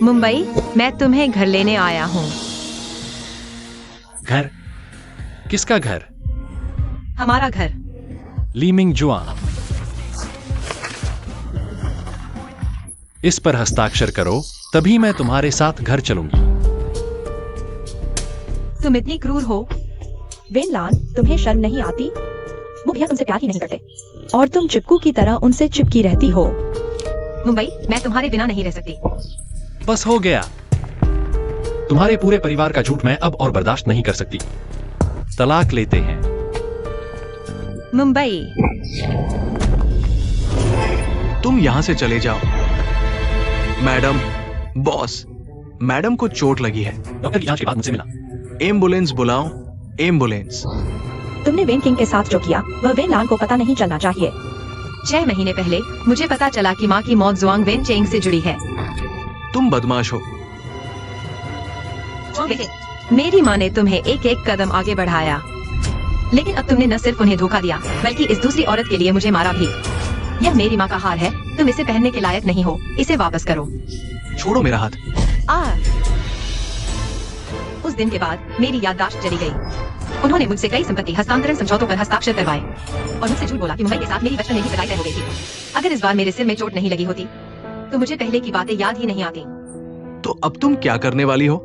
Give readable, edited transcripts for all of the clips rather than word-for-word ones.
मुंबई, मैं तुम्हें घर लेने आया हूँ। घर? किसका घर? हमारा घर। लीमिंग जुआन, इस पर हस्ताक्षर करो, तभी मैं तुम्हारे साथ घर चलूंगी। तुम इतनी क्रूर हो। वेन लान, तुम्हें शर्म नहीं आती? वो भैया तुमसे प्यार ही नहीं करते और तुम चिपकू की तरह उनसे चिपकी रहती हो। मुंबई, मैं तुम्हारे बिना नहीं रह सकती। बस हो गया। तुम्हारे पूरे परिवार का झूठ मैं अब और बर्दाश्त नहीं कर सकती। तलाक लेते हैं। मुंबई, तुम यहां से चले जाओ। मैडम, बॉस, मैडम को चोट लगी है। डॉक्टर की जांच के बाद मुझसे मिला। एम्बुलेंस बुलाओ, एम्बुलेंस। तुमने वेन किंग के साथ जो किया वह वेन लान को पता नहीं चलना चाहिए। 6 महीने पहले मुझे पता चला कि माँ की मौत जुआंग वेन चेंग से जुड़ी है। तुम बदमाश हो। मेरी माँ ने तुम्हें एक एक कदम आगे बढ़ाया, लेकिन अब तुमने न सिर्फ उन्हें धोखा दिया बल्कि इस दूसरी औरत के लिए मुझे मारा भी। यह मेरी माँ का हार है। तुम इसे पहनने के लायक नहीं हो। इसे वापस करो। छोड़ो मेरा हाथ। उस दिन के बाद मेरी याददाश्त चली गई। उन्होंने मुझसे कई संपत्ति हस्तांतरण समझौतों पर हस्ताक्षर करवाए और मुझसे झूठ बोला कि मुंबई के साथ मेरी बचपन में ही सगाई तय हो गई थी। अगर इस बार मेरे सिर में चोट नहीं लगी होती तो मुझे पहले की बातें याद ही नहीं आती। तो अब तुम क्या करने वाली हो?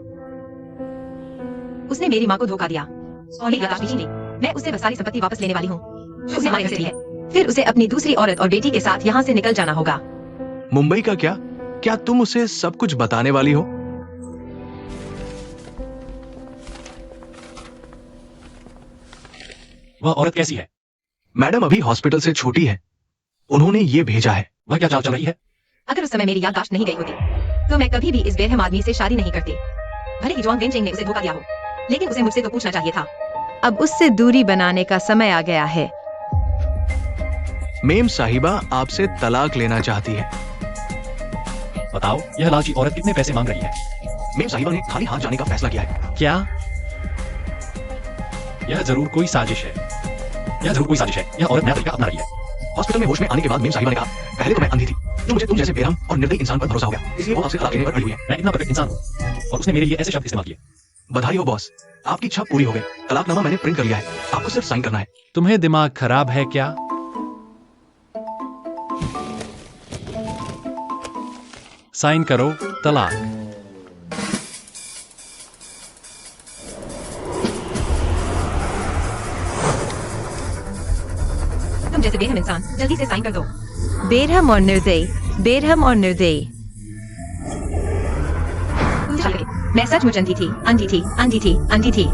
उसने मेरी माँ को धोखा दिया और मेरी याददाश्त छीन ली। मैं उससे बस सारी संपत्ति वापस लेने वाली हूँ। उसने हमारे घर से ली है। फिर उसे अपनी दूसरी औरत और बेटी के साथ यहाँ से निकल जाना होगा। मुंबई का क्या? क्या तुम उसे सब कुछ बताने वाली हो? वह औरत कैसी है? मैडम अभी हॉस्पिटल से छूटी है। उन्होंने ये भेजा है। वह क्या चाल चल रही है? अगर उस समय मेरी याददाश्त नहीं गई होती तो मैं कभी भी इस बेरहम आदमी से शादी नहीं करती। भले ही जुआंग वेन चेंग ने उसे धोखा दिया हो, लेकिन उसे मुझसे तो पूछना चाहिए था। अब उससे दूरी बनाने का समय आ गया है। मेम साहिबा आपसे तलाक लेना चाहती है। बताओ, यह लालची औरत कितने पैसे मांग रही है? मेम साहिबा ने खाली हाथ जाने का फैसला किया है। क्या? यह जरूर कोई साजिश है। यह जरूर कोई साजिश है। यह औरत नया तरीका अपना रही है। हॉस्पिटल में होश में आने के बाद मेम साहिबा ने कहा, पहले तो मैं अंधी थी, तो मुझे तुम जैसे बेरहम और निर्दयी इंसान पर भरोसा हो गया, इसलिए वो आपसे तलाक लेने पर अड़ी हुई है। मैं इतना परफेक्ट इंसान हूँ और उसने मेरे लिए ऐसे शब्द इस्तेमाल किए। बधाई हो बॉस, आपकी इच्छा पूरी हो गई। तलाकनामा मैंने प्रिंट कर लिया है, आपको सिर्फ साइन करना है। तुम्हें दिमाग खराब है क्या? साइन करो, तलाक। तुम जैसे बेरहम इंसान जल्दी से साइन कर दो। बेरहम और निर्दयी, बेरहम और निर्दयी। मैं सचमुच अंधी थी, अंधी थी, अंधी थी, अंधी थी।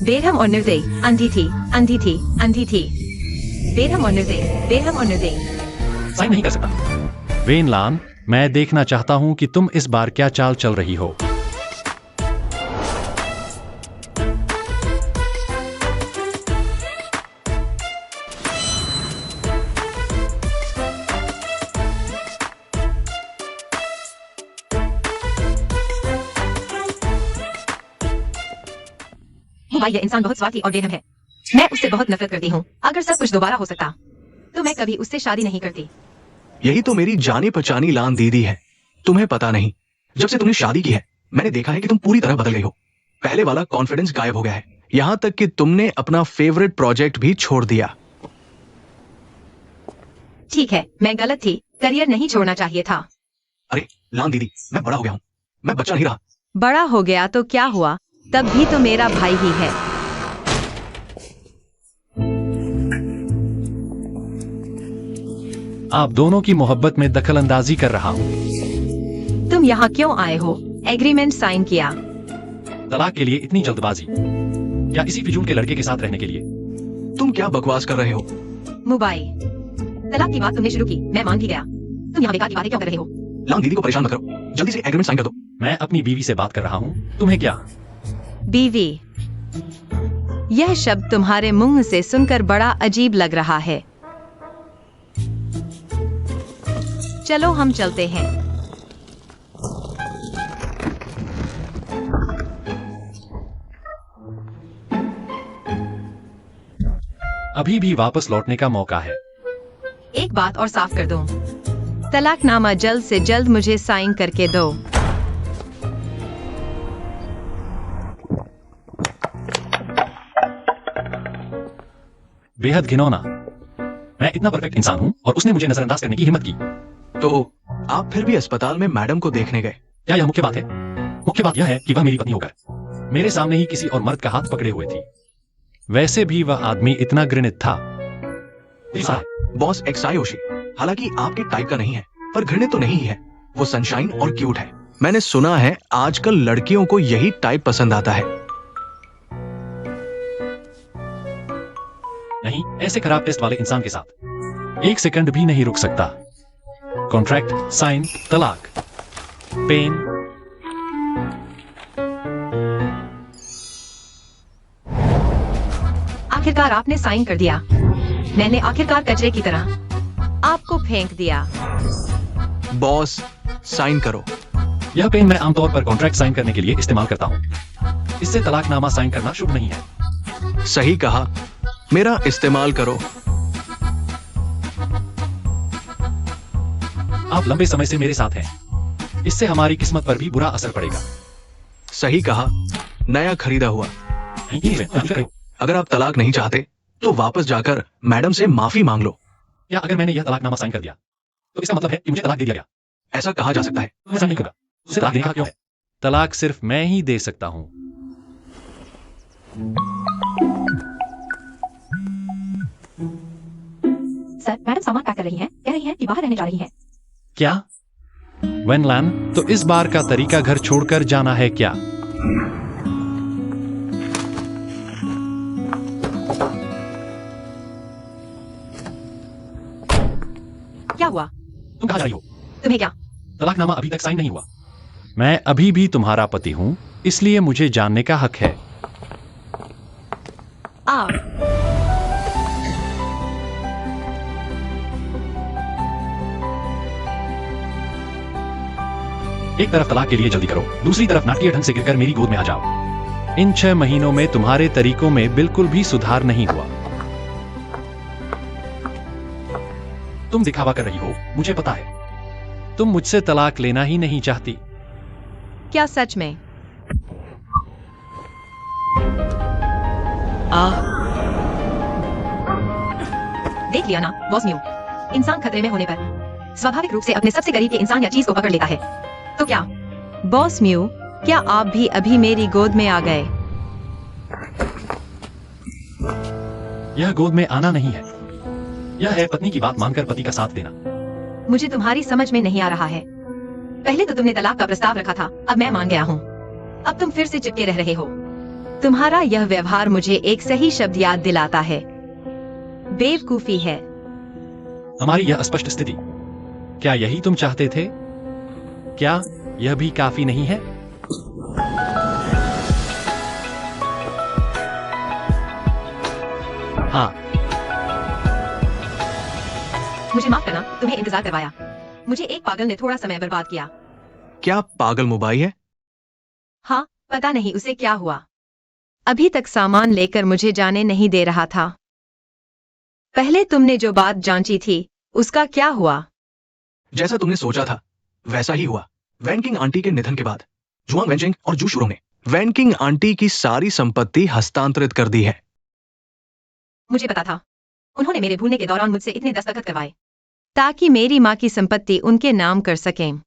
बेरहम और निर्दयी, अंधी थी, अंधी थी, अंधी थी। बेरहम और निर्दयी, बेरहम और निर्दयी। साइन नहीं कर सकता। वेन लान, मैं देखना चाहता हूं कि तुम इस बार क्या चाल चल रही हो। मुंबई, यह इंसान बहुत स्वार्थी और बेरहम है। मैं उससे बहुत नफरत करती हूँ। अगर सब कुछ दोबारा हो सकता तो मैं कभी उससे शादी नहीं करती। यही तो मेरी जानी पहचानी लान दीदी है। तुम्हें पता नहीं, जब से तुमने शादी की है मैंने देखा है कि तुम पूरी तरह बदल गई हो। पहले वाला कॉन्फिडेंस गायब हो गया है, यहां तक कि तुमने अपना फेवरेट प्रोजेक्ट भी छोड़ दिया। ठीक है, मैं गलत थी। करियर नहीं छोड़ना चाहिए था। अरे लान दीदी, मैं बड़ा हो गया हूं, मैं बच्चा नहीं रहा। बड़ा हो गया तो क्या हुआ, तब भी तो मेरा भाई ही है। आप दोनों की मोहब्बत में दखल अंदाजी कर रहा हूं। तुम यहाँ क्यों आए हो? एग्रीमेंट साइन किया। तलाक के लिए इतनी जल्दबाजी? या इसी फिजूल के लड़के के साथ रहने के लिए? तुम क्या बकवास कर रहे हो? मुंबई, तलाक की बात तुमने शुरू की, मैं मान भी गया। तुम यहाँ बेकार की बातें क्यों कर रहे हो? लान दीदी को परेशान मत करो, जल्दी से एग्रीमेंट साइन कर दो। मैं अपनी बीवी से बात कर रहा हूं, तुम्हें क्या? बीवी, यह शब्द तुम्हारे मुंह से सुनकर बड़ा अजीब लग रहा है। चलो हम चलते हैं। अभी भी वापस लौटने का मौका है। एक बात और साफ कर दूं, तलाकनामा जल्द से जल्द मुझे साइन करके दो। बेहद घिनौना। मैं इतना परफेक्ट इंसान हूं और उसने मुझे नजरअंदाज करने की हिम्मत की। तो आप फिर भी अस्पताल में मैडम को देखने गए? क्या यह मुख्य बात है? मुख्य बात यह है कि वह मेरी पत्नी होकर मेरे सामने ही किसी और मर्द का हाथ पकड़े हुए थी। वैसे भी वह आदमी इतना घृणित था। बॉस एक्सायोशी, हालांकि आपके टाइप का नहीं है, पर घृणित तो नहीं है। वो सनशाइन और क्यूट है। मैंने सुना है आजकल लड़कियों को यही टाइप पसंद आता है। नहीं, ऐसे खराब टेस्ट वाले इंसान के साथ 1 सेकंड भी नहीं रुक सकता। कॉन्ट्रैक्ट साइन, तलाक, पेन। आखिरकार आपने साइन कर दिया। मैंने आखिरकार कचरे की तरह आपको फेंक दिया। बॉस साइन करो। यह पेन मैं आमतौर पर कॉन्ट्रैक्ट साइन करने के लिए इस्तेमाल करता हूं। इससे तलाकनामा साइन करना शुभ नहीं है। सही कहा, मेरा इस्तेमाल करो। आप लंबे समय से मेरे साथ हैं। इससे हमारी किस्मत पर भी बुरा असर पड़ेगा। सही कहा, नया खरीदा हुआ। अगर आप तलाक नहीं चाहते तो वापस जाकर मैडम से माफी मांग लो। या अगर मैंने यह तलाकनामा साइन कर दिया तो इसका मतलब है कि मुझे तलाक दे दिया गया। ऐसा कहा जा सकता है। ऐसा नहीं होगा। उसे तलाक देने का क्यों है? तलाक सिर्फ मैं ही दे सकता हूं। सर, मैडम सामान पैक कर रही हैं। कह रही हैं कि बाहर रहने जा रही हैं। क्या वेनलैन, तो इस बार का तरीका घर छोड़कर जाना है क्या? क्या हुआ? तुम कहाँ जा रही हो? तुम्हें क्या? तलाकनामा अभी तक साइन नहीं हुआ। मैं अभी भी तुम्हारा पति हूं, इसलिए मुझे जानने का हक है। आप एक तरफ तलाक के लिए जल्दी करो, दूसरी तरफ नाट्य ढंग से गिरकर मेरी गोद में आ जाओ। इन 6 महीनों में तुम्हारे तरीकों में बिल्कुल भी सुधार नहीं हुआ। तुम दिखावा कर रही हो, मुझे पता है। तुम मुझसे तलाक लेना ही नहीं चाहती। क्या सच में? देख लिया ना बॉस न्यू, इंसान खतरे में होने पर स्वाभाविक रूप से अपने सबसे करीब के इंसान या चीज को पकड़ लेता है। तो क्या बॉस म्यू, क्या आप भी अभी मेरी गोद में आ गए? यह गोद में आना नहीं है, यह है पत्नी की बात मानकर पति का साथ देना। मुझे तुम्हारी समझ में नहीं आ रहा है। पहले तो तुमने तलाक का प्रस्ताव रखा था, अब मैं मान गया हूँ। अब तुम फिर से चिपके रह रहे हो। तुम्हारा यह व्यवहार मुझे एक सही शब्द याद दिलाता है, बेवकूफी है। हमारी यह अस्पष्ट स्थिति, क्या यही तुम चाहते थे? क्या यह भी काफी नहीं है? हाँ, मुझे माफ करना, तुम्हें इंतजार करवाया। मुझे एक पागल ने थोड़ा समय बर्बाद किया। क्या पागल मोबाइल है? हाँ, पता नहीं उसे क्या हुआ। अभी तक सामान लेकर मुझे जाने नहीं दे रहा था। पहले तुमने जो बात जांची थी, उसका क्या हुआ? जैसा तुमने सोचा था वैसा ही हुआ। वैनकिंग आंटी के निधन के बाद जुआंग वेंजिंग और जू शुरोंग ने वैनकिंग आंटी की सारी संपत्ति हस्तांतरित कर दी है। मुझे पता था। उन्होंने मेरे भूलने के दौरान मुझसे इतने दस्तखत करवाए ताकि मेरी माँ की संपत्ति उनके नाम कर सकें।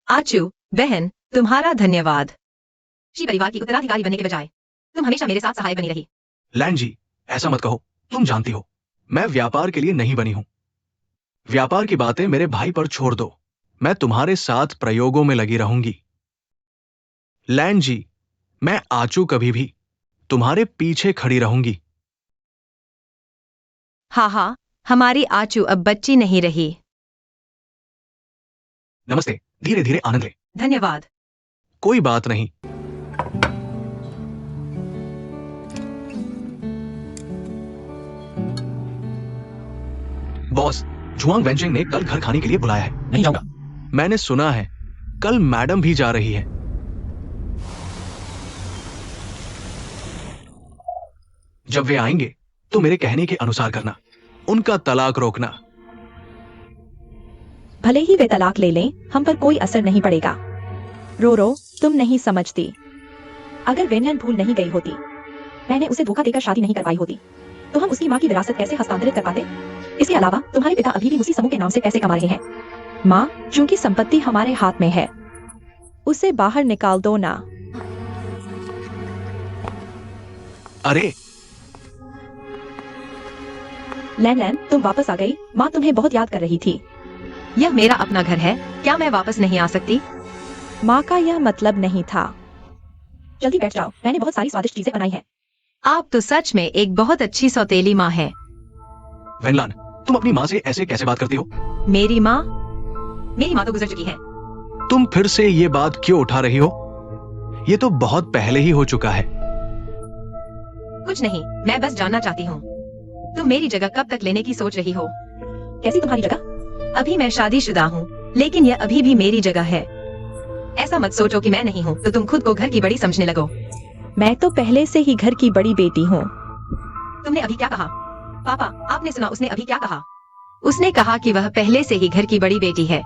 आचू बहन, तुम्हारा धन्यवाद। शी परिवार की उत्तराधिकारी बनने के बजाय तुम हमेशा मेरे साथ सहाय बनी रही। लैन जी, ऐसा मत कहो। तुम जानती हो मैं व्यापार के लिए नहीं बनी हूं। व्यापार की बातें मेरे भाई पर छोड़ दो। मैं तुम्हारे साथ प्रयोगों में लगी रहूंगी। लैन जी, मैं आचू कभी भी तुम्हारे पीछे खड़ी रहूंगी। हाँ हाँ, हमारी आचू अब बच्ची नहीं रही। नमस्ते, धीरे धीरे आनंद ले। धन्यवाद। कोई बात नहीं। बॉस, जुआंग वेंजिंग ने कल घर खाने के लिए बुलाया है। नहीं जाऊंगा। मैंने सुना है कल मैडम भी जा रही है। जब वे आएंगे तो मेरे कहने के अनुसार करना, उनका तलाक रोकना। भले ही वे तलाक ले लें, हम पर कोई असर नहीं पड़ेगा। रो रो, तुम नहीं समझती। अगर वेनलन भूल नहीं गई होती मैंने उसे धोखा देकर शादी नहीं करवाई होती तो हम उसकी माँ की विरासत कैसे हस्तांतरित कर पाते? इसके अलावा तुम्हारे पिता अभी भी उसी समूह के नाम से पैसे कमा रहे हैं। माँ, चूंकि संपत्ति हमारे हाथ में है, उसे बाहर निकाल दो ना। अरे लैन लैन, तुम वापस आ गई। माँ तुम्हें बहुत याद कर रही थी। यह मेरा अपना घर है, क्या मैं वापस नहीं आ सकती? माँ का यह मतलब नहीं था। जल्दी बैठ जाओ, मैंने बहुत सारी स्वादिष्ट चीजें बनाई हैं। आप तो सच में एक बहुत अच्छी सौतेली माँ है। वेनलान, तुम अपनी माँ से ऐसे कैसे बात करती हो? मेरी माँ तो गुजर चुकी है। तुम फिर से ये बात क्यों उठा रही हो? ये तो बहुत पहले ही हो चुका है। कुछ नहीं, मैं बस जानना चाहती हूँ तुम मेरी जगह कब तक लेने की सोच रही हो? कैसी तुम्हारी जगह? अभी मैं शादीशुदा हूँ, लेकिन यह अभी भी मेरी जगह है। ऐसा मत सोचो कि मैं नहीं हूँ तो तुम खुद को घर की बड़ी समझने लगो। मैं तो पहले से ही घर की बड़ी बेटी हूँ। तुमने अभी क्या कहा? पापा, आपने सुना उसने अभी क्या कहा? उसने कहा कि वह पहले से ही घर की बड़ी बेटी है।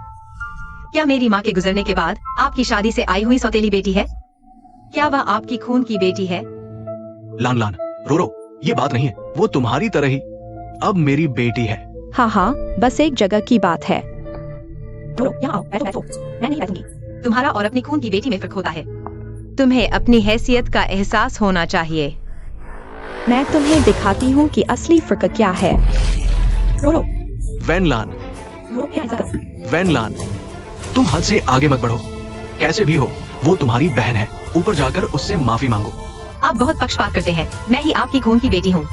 क्या मेरी माँ के गुजरने के बाद आपकी शादी से आई हुई सौतेली बेटी है? क्या वह आपकी खून की बेटी है? लान लान, रो, ये बात नहीं है। वो तुम्हारी तरह ही अब मेरी बेटी है। हाँ हाँ, बस एक जगह की बात है। यहाँ आओ, बैठो बैठो। मैं नहीं बैठूंगी। तुम्हारा और अपनी खून की बेटी में फर्क होता है। तुम्हें अपनी हैसियत का एहसास होना चाहिए। मैं तुम्हें दिखाती हूँ कि असली फर्क क्या है। रो वेनलान, यहाँ ऐसा करो। वेनलान, तुम हद से आगे मत बढ़ो। कैसे भी हो, वो तुम्हारी बहन है। ऊपर जाकर उससे माफी मांगो। आप बहुत पक्षपात करते हैं। मैं ही आपकी खून की बेटी हूँ।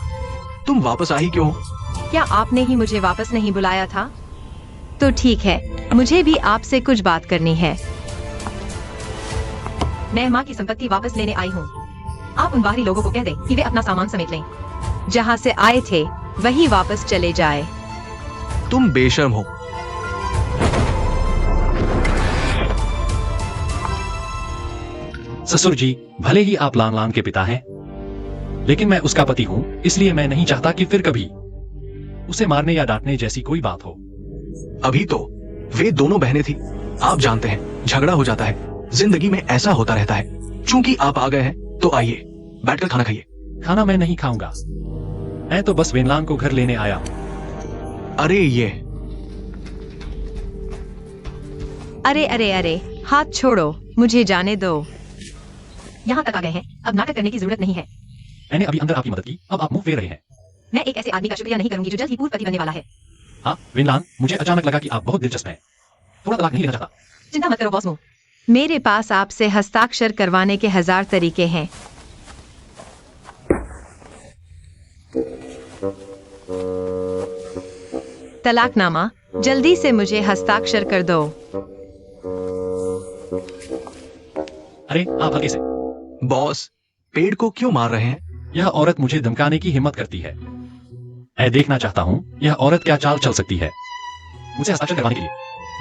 तुम वापस आई क्यों? क्या आपने ही मुझे वापस नहीं बुलाया था? तो ठीक है, मुझे भी आपसे कुछ बात करनी है। मैं माँ की संपत्ति वापस लेने आई हूँ। आप उन बाहरी लोगों को कह दें कि वे अपना सामान समेट लें। जहाँ से आए थे वही वापस चले जाए। तुम बेशर्म हो। ससुर जी, भले ही आप लान लान के पिता हैं, लेकिन मैं उसका पति हूं, इसलिए मैं नहीं चाहता कि फिर कभी उसे मारने या डांटने जैसी कोई बात हो। अभी तो वे दोनों बहनें थी। आप जानते हैं, झगड़ा हो जाता है। जिंदगी में ऐसा होता रहता है। चूंकि आप आ गए हैं तो आइए, बैठकर खाना खाइए। खाना मैं नहीं खाऊंगा। मैं तो बस वेनलान को घर लेने आया हूं। अरे ये अरे, हाथ छोड़ो, मुझे जाने दो। यहाँ तक आ गए हैं, अब नाटक करने की जरूरत नहीं है। मैंने अभी अंदर आपकी मदद की, अब आप मुंह फेर रहे हैं। मैं एक ऐसे आदमी का शुक्रिया नहीं करूंगी जो जल्द ही पूर्व पति बनने वाला है। हाँ वेनलान, मुझे अचानक लगा कि आप बहुत दिलचस्प हैं। थोड़ा तलाक नहीं लेना चाहता। चिंता मत करो बॉस मो। मेरे पास आपसे हस्ताक्षर करवाने के 1000 तरीके हैं। तलाकनामा, जल्दी से मुझे हस्ताक्षर कर दो। अरे आप हल्के से। बॉस, पेड़ को क्यों मार रहे हैं? यह औरत मुझे धमकाने की हिम्मत करती है। मैं देखना चाहता हूँ यह औरत क्या चाल चल सकती है मुझे हस्ताक्षर करवाने के लिए।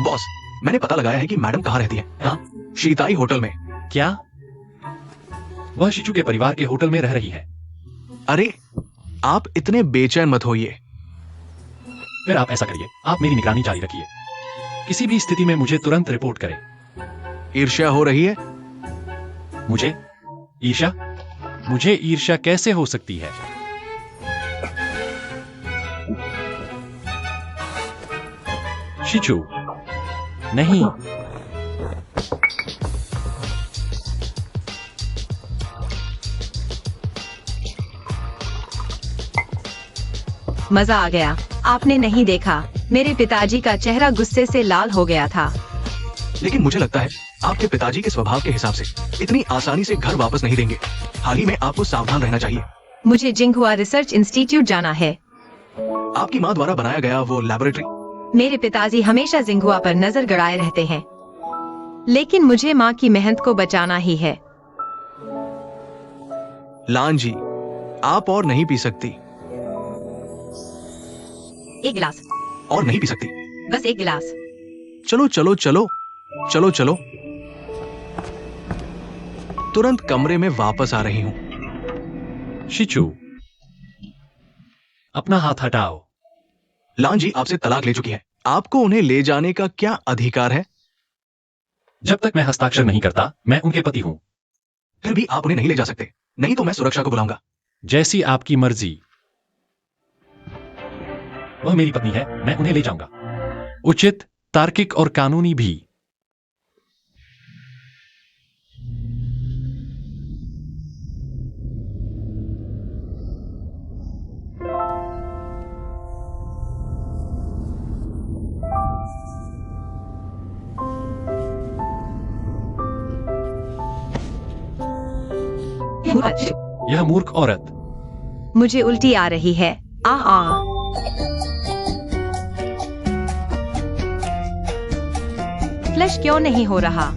बॉस, मैंने पता लगाया है कि मैडम कहाँ रहती है। हाँ, शीताई होटल में। क्या? वह शिचू के परिवार के होटल में रह रही है। अरे, आप इतने बेचैन मत होइए। फिर आप ऐसा करिए, आप मेरी निगरानी जारी रखिए। किसी भी स्थिति में मुझे तुरंत रिपोर्ट करें। ईर्ष्या हो रही है? मुझे ईर्ष्या? मुझे ईर्ष्या कैसे हो सकती है? शिचू, नहीं। मजा आ गया। आपने नहीं देखा, मेरे पिताजी का चेहरा गुस्से से लाल हो गया था। लेकिन मुझे लगता है आपके पिताजी के स्वभाव के हिसाब से इतनी आसानी से घर वापस नहीं देंगे। हाल ही में आपको सावधान रहना चाहिए। मुझे जिंगहुआ रिसर्च इंस्टीट्यूट जाना है। आपकी माँ द्वारा बनाया गया वो लैबोरेटरी। मेरे पिताजी हमेशा जिंगहुआ पर नजर गड़ाए रहते हैं, लेकिन मुझे माँ की मेहनत को बचाना ही है। लान जी, आप और नहीं पी सकती। एक गिलास। और नहीं पी सकती। बस एक गिलास। चलो चलो चलो चलो चलो, तुरंत कमरे में वापस आ रही हूं। शिचू, अपना हाथ हटाओ। लान जी आपसे तलाक ले चुकी है। आपको उन्हें ले जाने का क्या अधिकार है? जब तक मैं हस्ताक्षर नहीं करता, मैं उनके पति हूं। फिर भी आप उन्हें नहीं ले जा सकते, नहीं तो मैं सुरक्षा को बुलाऊंगा। जैसी आपकी मर्जी। वह मेरी पत्नी है, मैं उन्हें ले जाऊंगा। उचित, तार्किक और कानूनी भी। यह मूर्ख औरत। मुझे उल्टी आ रही है। आ आ। फ्लश क्यों नहीं हो रहा?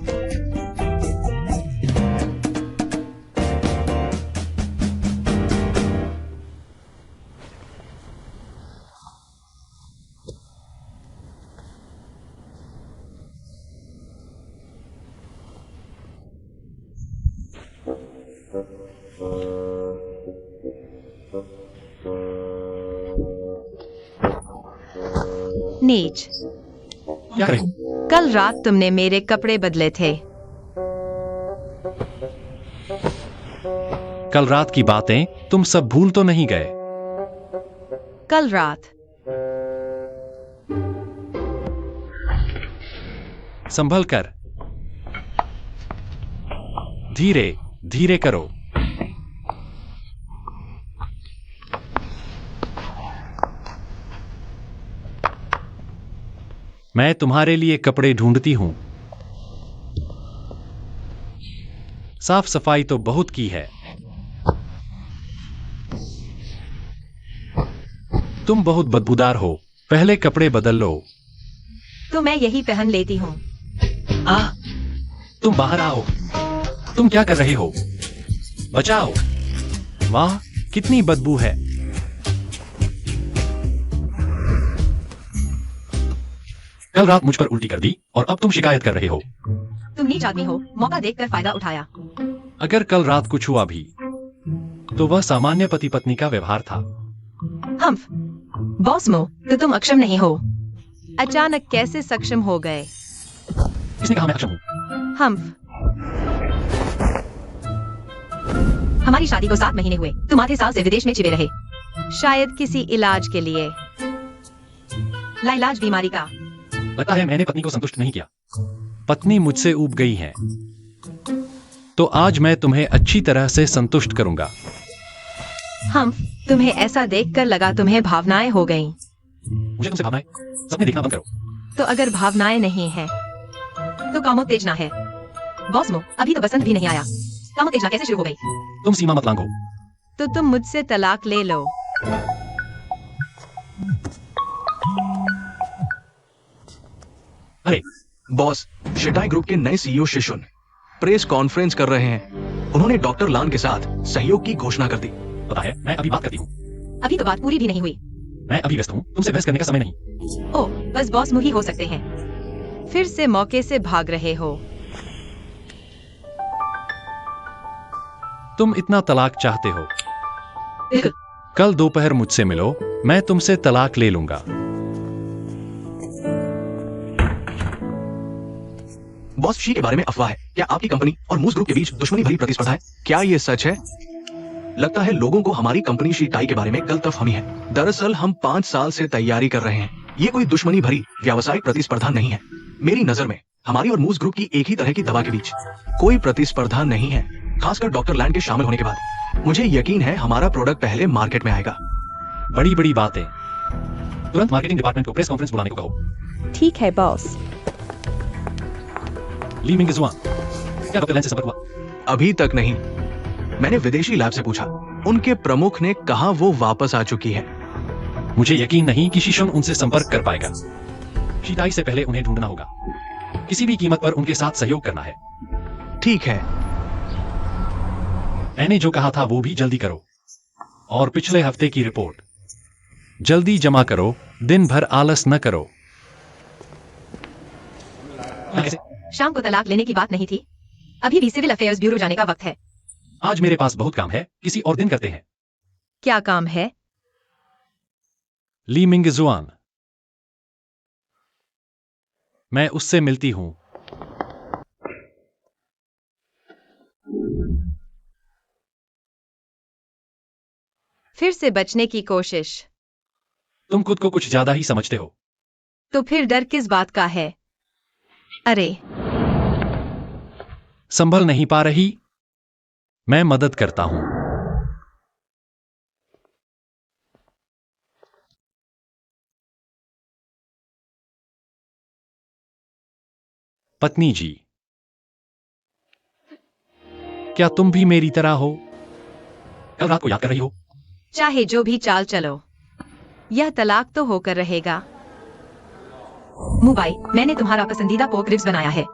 नीच। क्या करें? कल रात तुमने मेरे कपड़े बदले थे। कल रात की बातें तुम सब भूल तो नहीं गए? कल रात। संभल कर। धीरे धीरे करो। मैं तुम्हारे लिए कपड़े ढूंढती हूं। साफ सफाई तो बहुत की है। तुम बहुत बदबूदार हो, पहले कपड़े बदल लो। तो मैं यही पहन लेती हूँ। तुम बाहर आओ। तुम क्या कर रहे हो? बचाओ। वाह, कितनी बदबू है। कल रात मुझ पर उल्टी कर दी और अब तुम शिकायत कर रहे हो। तुम नीच आदमी हो, मौका देखकर फायदा उठाया। अगर कल रात कुछ हुआ भी तो वह सामान्य पति पत्नी का व्यवहार था। हम्फ। बॉस मो, तो तुम अक्षम नहीं हो। अचानक कैसे सक्षम हो गए? किसने कहा मैं अक्षम हूं? हम्फ। हमारी शादी को 7 महीने हुए, तुम आधे साल से विदेश में छिपे रहे। शायद किसी इलाज के लिए। लाइलाज बीमारी का। लगता है मैंने पत्नी को संतुष्ट नहीं किया। पत्नी मुझसे ऊब गई है, तो आज मैं तुम्हें अच्छी तरह से संतुष्ट करूंगा। हम्फ, तुम्हें ऐसा देखकर लगा तुम्हें भावनाएं हो गईं। मुझे तुमसे भावनाएं? सपने देखना बंद करो। तो अगर भावनाएं नहीं है तो कामोत्तेजना है। बॉस मो, अभी तो बसंत भी नहीं आया, कामोत्तेजना कैसे शुरू हो गई? तुम सीमा मत लांघो। तो तुम मुझसे तलाक ले लो। अरे बॉस, शिटाई ग्रुप के नए सीईओ शिशुन प्रेस कॉन्फ्रेंस कर रहे हैं। उन्होंने डॉक्टर लान के साथ सहयोग की घोषणा कर दी। पता है, मैं अभी बात करती हूँ। अभी तो बात पूरी भी नहीं हुई। मैं अभी व्यस्त हूँ, तुमसे बहस करने का समय नहीं। ओह, बस बॉस मुही हो सकते हैं। फिर से मौके से भाग रहे हो। तुम इतना तलाक चाहते हो? बिल्कुल। कल दोपहर मुझसे मिलो, मैं तुमसे तलाक ले लूंगा। बॉस, शी के बारे में अफवाह है। क्या आपकी कंपनी और मूस ग्रुप के बीच दुश्मनी भरी प्रतिस्पर्धा है? क्या ये सच है? लगता है लोगों को हमारी कंपनी शीटाई के बारे में गलतफहमी है। दरअसल हम 5 साल से तैयारी कर रहे हैं। ये कोई दुश्मनी भरी व्यावसायिक प्रतिस्पर्धा नहीं है। मेरी नजर में हमारी और मूस ग्रुप की एक ही तरह की दवा के बीच कोई प्रतिस्पर्धा नहीं है, खासकर डॉक्टर लैंड के शामिल होने के बाद। मुझे यकीन है हमारा प्रोडक्ट पहले मार्केट में आएगा। बड़ी बड़ी बातें। तुरंत मार्केटिंग डिपार्टमेंट को प्रेस कॉन्फ्रेंस बुलाने को कहो। ठीक है बॉस। ली मिंग जुआन, क्या डॉक्टर लैंड से संपर्क हुआ? अभी तक नहीं। मैंने विदेशी लैब से पूछा, उनके प्रमुख ने कहा वो वापस आ चुकी है। मुझे यकीन नहीं कि शीशुन उनसे संपर्क कर पाएगा। शीटाई से पहले उन्हें ढूंढना होगा। किसी भी कीमत पर उनके साथ सहयोग करना है। ठीक है। मैंने जो कहा था वो भी जल्दी करो। और पिछले हफ्ते की रिपोर्ट जल्दी जमा करो, दिन भर आलस न करो। शाम को तलाक लेने की बात नहीं थी। अभी भी सिविल अफेयर्स ब्यूरो जाने का वक्त है। आज मेरे पास बहुत काम है, किसी और दिन करते हैं। क्या काम है? ली मिंग जुआन, मैं उससे मिलती हूं। फिर से बचने की कोशिश। तुम खुद को कुछ ज्यादा ही समझते हो। तो फिर डर किस बात का है? अरे, संभल नहीं पा रही? मैं मदद करता हूं। पत्नी जी, क्या तुम भी मेरी तरह हो? कल रात को याद कर रही हो? चाहे जो भी चाल चलो, यह तलाक तो होकर रहेगा। मुबाई, मैंने तुम्हारा पसंदीदा पोर्क रिब्स बनाया है।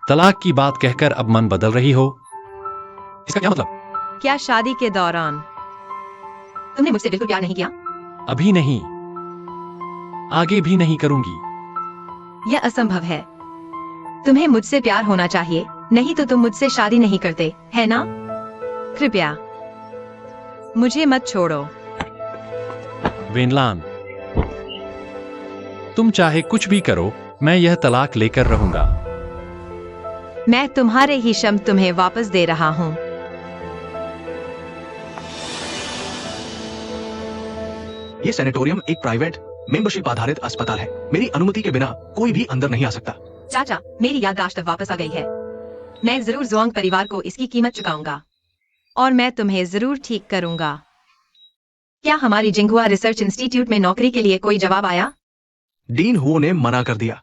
तलाक की बात कहकर अब मन बदल रही हो? इसका क्या मतलब? क्या शादी के दौरान तुमने मुझसे बिल्कुल प्यार नहीं किया? अभी नहीं, आगे भी नहीं करूंगी। यह असंभव है। तुम्हें मुझसे प्यार होना चाहिए, नहीं तो तुम मुझसे शादी नहीं करते, है ना? कृपया मुझे मत छोड़ो। वेनलान, तुम चाहे कुछ भी करो, मैं यह तलाक लेकर रहूंगा। मैं तुम्हारे ही शम तुम्हें वापस दे रहा हूँ। ये सैनिटोरियम एक प्राइवेट मेंबरशिप आधारित अस्पताल है। मेरी अनुमति के बिना कोई भी अंदर नहीं आ सकता। चाचा, मेरी याददाश्त वापस आ गई है। मैं जरूर ज़ोंग परिवार को इसकी कीमत चुकाऊंगा और मैं तुम्हें जरूर ठीक करूंगा। क्या हमारी जिंगुआ रिसर्च इंस्टीट्यूट में नौकरी के लिए कोई जवाब आया? डीन हुओ ने मना कर दिया।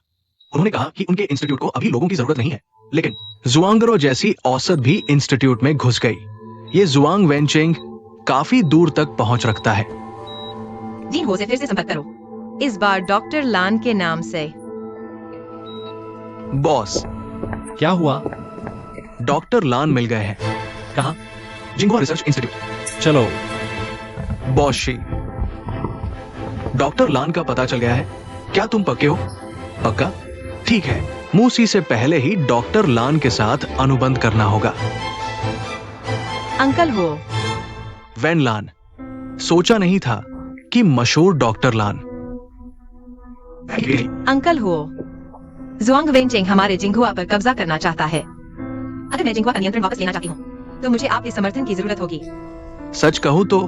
उन्होंने कहा कि उनके इंस्टीट्यूट को अभी लोगों की जरूरत नहीं है, लेकिन जुआंगरो जैसी औसत भी इंस्टीट्यूट में घुस गई। ये जुआंग वेनचेंग काफी दूर तक पहुंच रखता है। डीन हुओ से फिर से संपर्क करो, इस बार डॉक्टर लान के नाम से। बॉस, क्या हुआ? डॉक्टर लान मिल गए हैं। कहाँ? जिंगुआ रिसर्च इंस्टीट्यूट। चलो। बॉस शी, डॉक्टर लान का पता चल गया है। क्या तुम पक्के हो? पक्का? ठीक है, मूसी से पहले ही डॉक्टर लान के साथ अनुबंध करना होगा। अंकल हो। वैन लान, सोचा नहीं था कि मशहूर डॉक्टर लान। अंकल हो, जुआंग वेनचेंग हमारे जिंगुआ पर कब्जा करना चाहता है। अगर मैं जिंगुआ का नियंत्रण वापस लेना चाहती हूँ, तो मुझे आपके समर्थन की जरूरत होगी। सच कहूं तो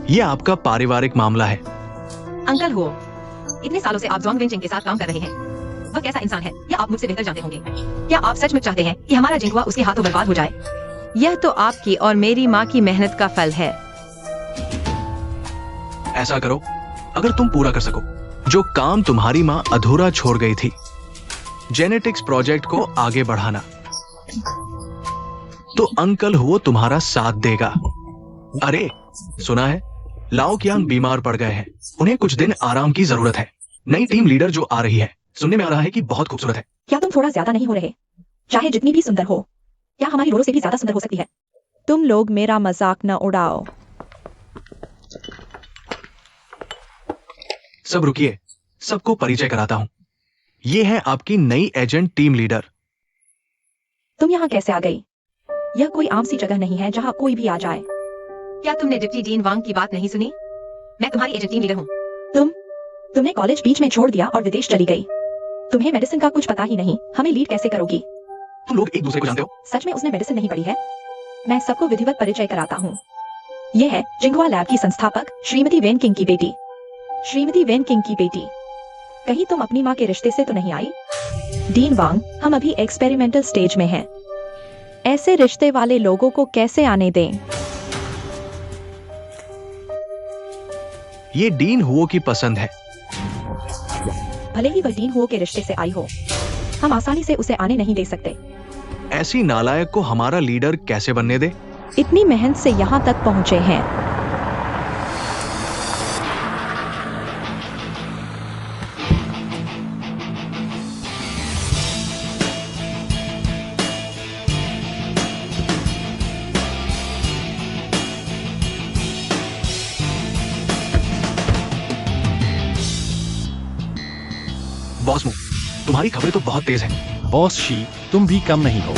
यह आपका पारिवारिक मामला है। अंकल हो, इतने सालों से आप जुआंग वेनचेंग के साथ काम कर रहे हैं। वह कैसा इंसान है, यह आप मुझसे बेहतर जानते होंगे। क्या आप सचमुच चाहते हैं कि हमारा जिंगुआ उसके हाथों बर्बाद हो जाए? यह तो आपकी और मेरी माँ की मेहनत का फल है। ऐसा करो, अगर तुम पूरा कर सको जो काम तुम्हारी माँ अधूरा छोड़ गई थी, जेनेटिक्स प्रोजेक्ट को आगे बढ़ाना, तो अंकल हुओ तुम्हारा साथ देगा। अरे सुना है लाओ कियांग बीमार पड़ गए हैं, उन्हें कुछ दिन आराम की जरूरत है। नई टीम लीडर जो आ रही है, सुनने में आ रहा है कि बहुत खूबसूरत है। क्या तुम थोड़ा ज्यादा नहीं हो रहे? चाहे जितनी भी सुंदर हो, क्या हमारी रोरो से भी ज्यादा सुंदर हो सकती है? तुम लोग मेरा मजाक न उड़ाओ। सब रुकिए, सबको परिचय कराता हूं। ये है आपकी नई एजेंट टीम लीडर। तुम यहाँ कैसे आ गई? यह कोई आम सी जगह नहीं है जहाँ कोई भी आ जाए। क्या तुमने डिप्टी डीन वांग की बात नहीं सुनी? मैं तुम्हारी एजेंट टीम लीडर हूँ। तुमने कॉलेज बीच में छोड़ दिया और विदेश चली गई। तुम्हें मेडिसिन का कुछ पता ही नहीं, हमें लीड कैसे करोगी? तुम लोग एक दूसरे को जानते हो? सच में उसने मेडिसिन नहीं पढ़ी है? मैं सबको विधिवत परिचय कराता हूँ। यह है जिंगुआ लैब की संस्थापक श्रीमती वेन किंग की बेटी। श्रीमती वेन किंग की बेटी, कहीं तुम अपनी माँ के रिश्ते से तो नहीं आई? डीन वांग, हम अभी एक्सपेरिमेंटल स्टेज में हैं। ऐसे रिश्ते वाले लोगों को कैसे आने दें? ये डीन हुओ की पसंद है। भले ही वह डीन हुओ के रिश्ते से आई हो, हम आसानी से उसे आने नहीं दे सकते। ऐसी नालायक को हमारा लीडर कैसे बनने दे? इतनी मेहनत से यहाँ तक पहुँचे हैं। बॉस मू, तुम्हारी खबरें तो बहुत तेज हैं। बॉस शी, तुम भी कम नहीं हो।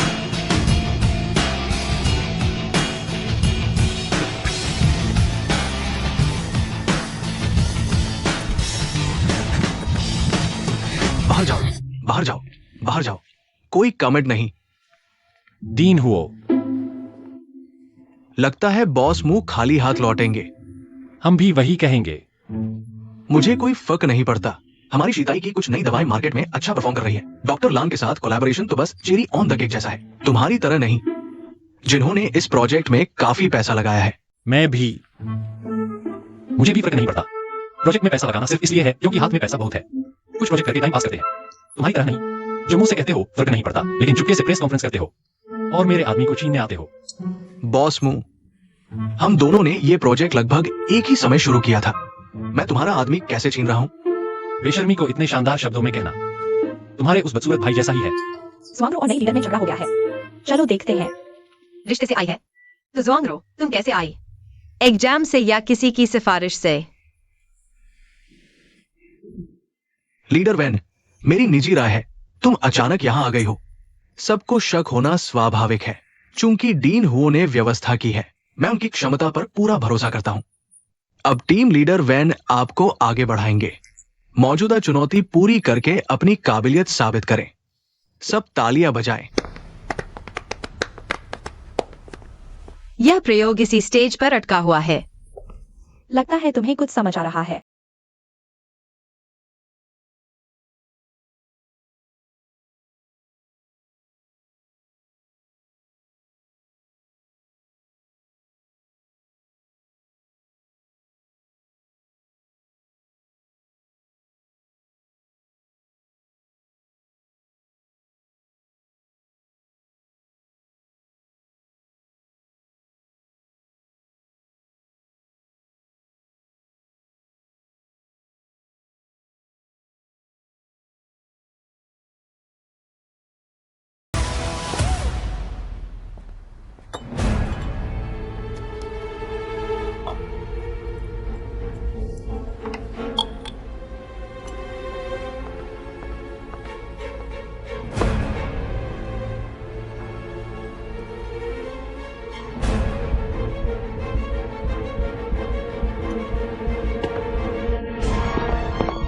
बाहर जाओ, बाहर जाओ, बाहर जाओ। कोई कमेंट नहीं। डीन हुओ, लगता है बॉस मुंह खाली हाथ लौटेंगे। हम भी वही कहेंगे। मुझे कोई फर्क नहीं पड़ता। हमारी शीताई की कुछ नई दवाएं मार्केट में अच्छा परफॉर्म कर रही है। डॉक्टर लान के साथ कोलैबोरेशन तो बस चेरी ऑन द केक जैसा है, तुम्हारी तरह नहीं, जिन्होंने इस प्रोजेक्ट में काफी पैसा लगाया है। मैं भी। मुझे भी फर्क नहीं पड़ता। प्रोजेक्ट में पैसा लगाना सिर्फ इसलिए है क्योंकि हाथ में पैसा बहुत है। कुछ प्रोजेक्ट करके टाइम पास करते हैं, तुम्हारी तरह नहीं जो मुंह से कहते हो फर्क नहीं पड़ता, लेकिन चुपके से प्रेस कॉन्फ्रेंस करते हो और मेरे आदमी को छीनने आते हो। बॉस मुंह, हम दोनों ने ये प्रोजेक्ट लगभग एक ही समय शुरू किया था। मैं तुम्हारा आदमी कैसे छीन रहा हूँ? बेशर्मी को इतने शानदार शब्दों में कहना तुम्हारे उस बदसूरत भाई जैसा ही है। स्वांगरो और नई लीडर में झगड़ा हो गया है। चलो देखते हैं। रिश्ते से आई है तो ज़ुआंगरो तुम कैसे आई? एग्जाम से या किसी की सिफारिश से? लीडर वैन, मेरी निजी राय है, तुम अचानक यहाँ आ गई हो। सबको शक होना स्वाभाविक है, चूंकि डीन हुओ ने व्यवस्था की है। मैं उनकी क्षमता पर पूरा भरोसा करता हूं। अब टीम लीडर वैन आपको आगे बढ़ाएंगे। मौजूदा चुनौती पूरी करके अपनी काबिलियत साबित करें। सब तालियां बजाएं। यह प्रयोग इसी स्टेज पर अटका हुआ है। लगता है तुम्हें कुछ समझ आ रहा है।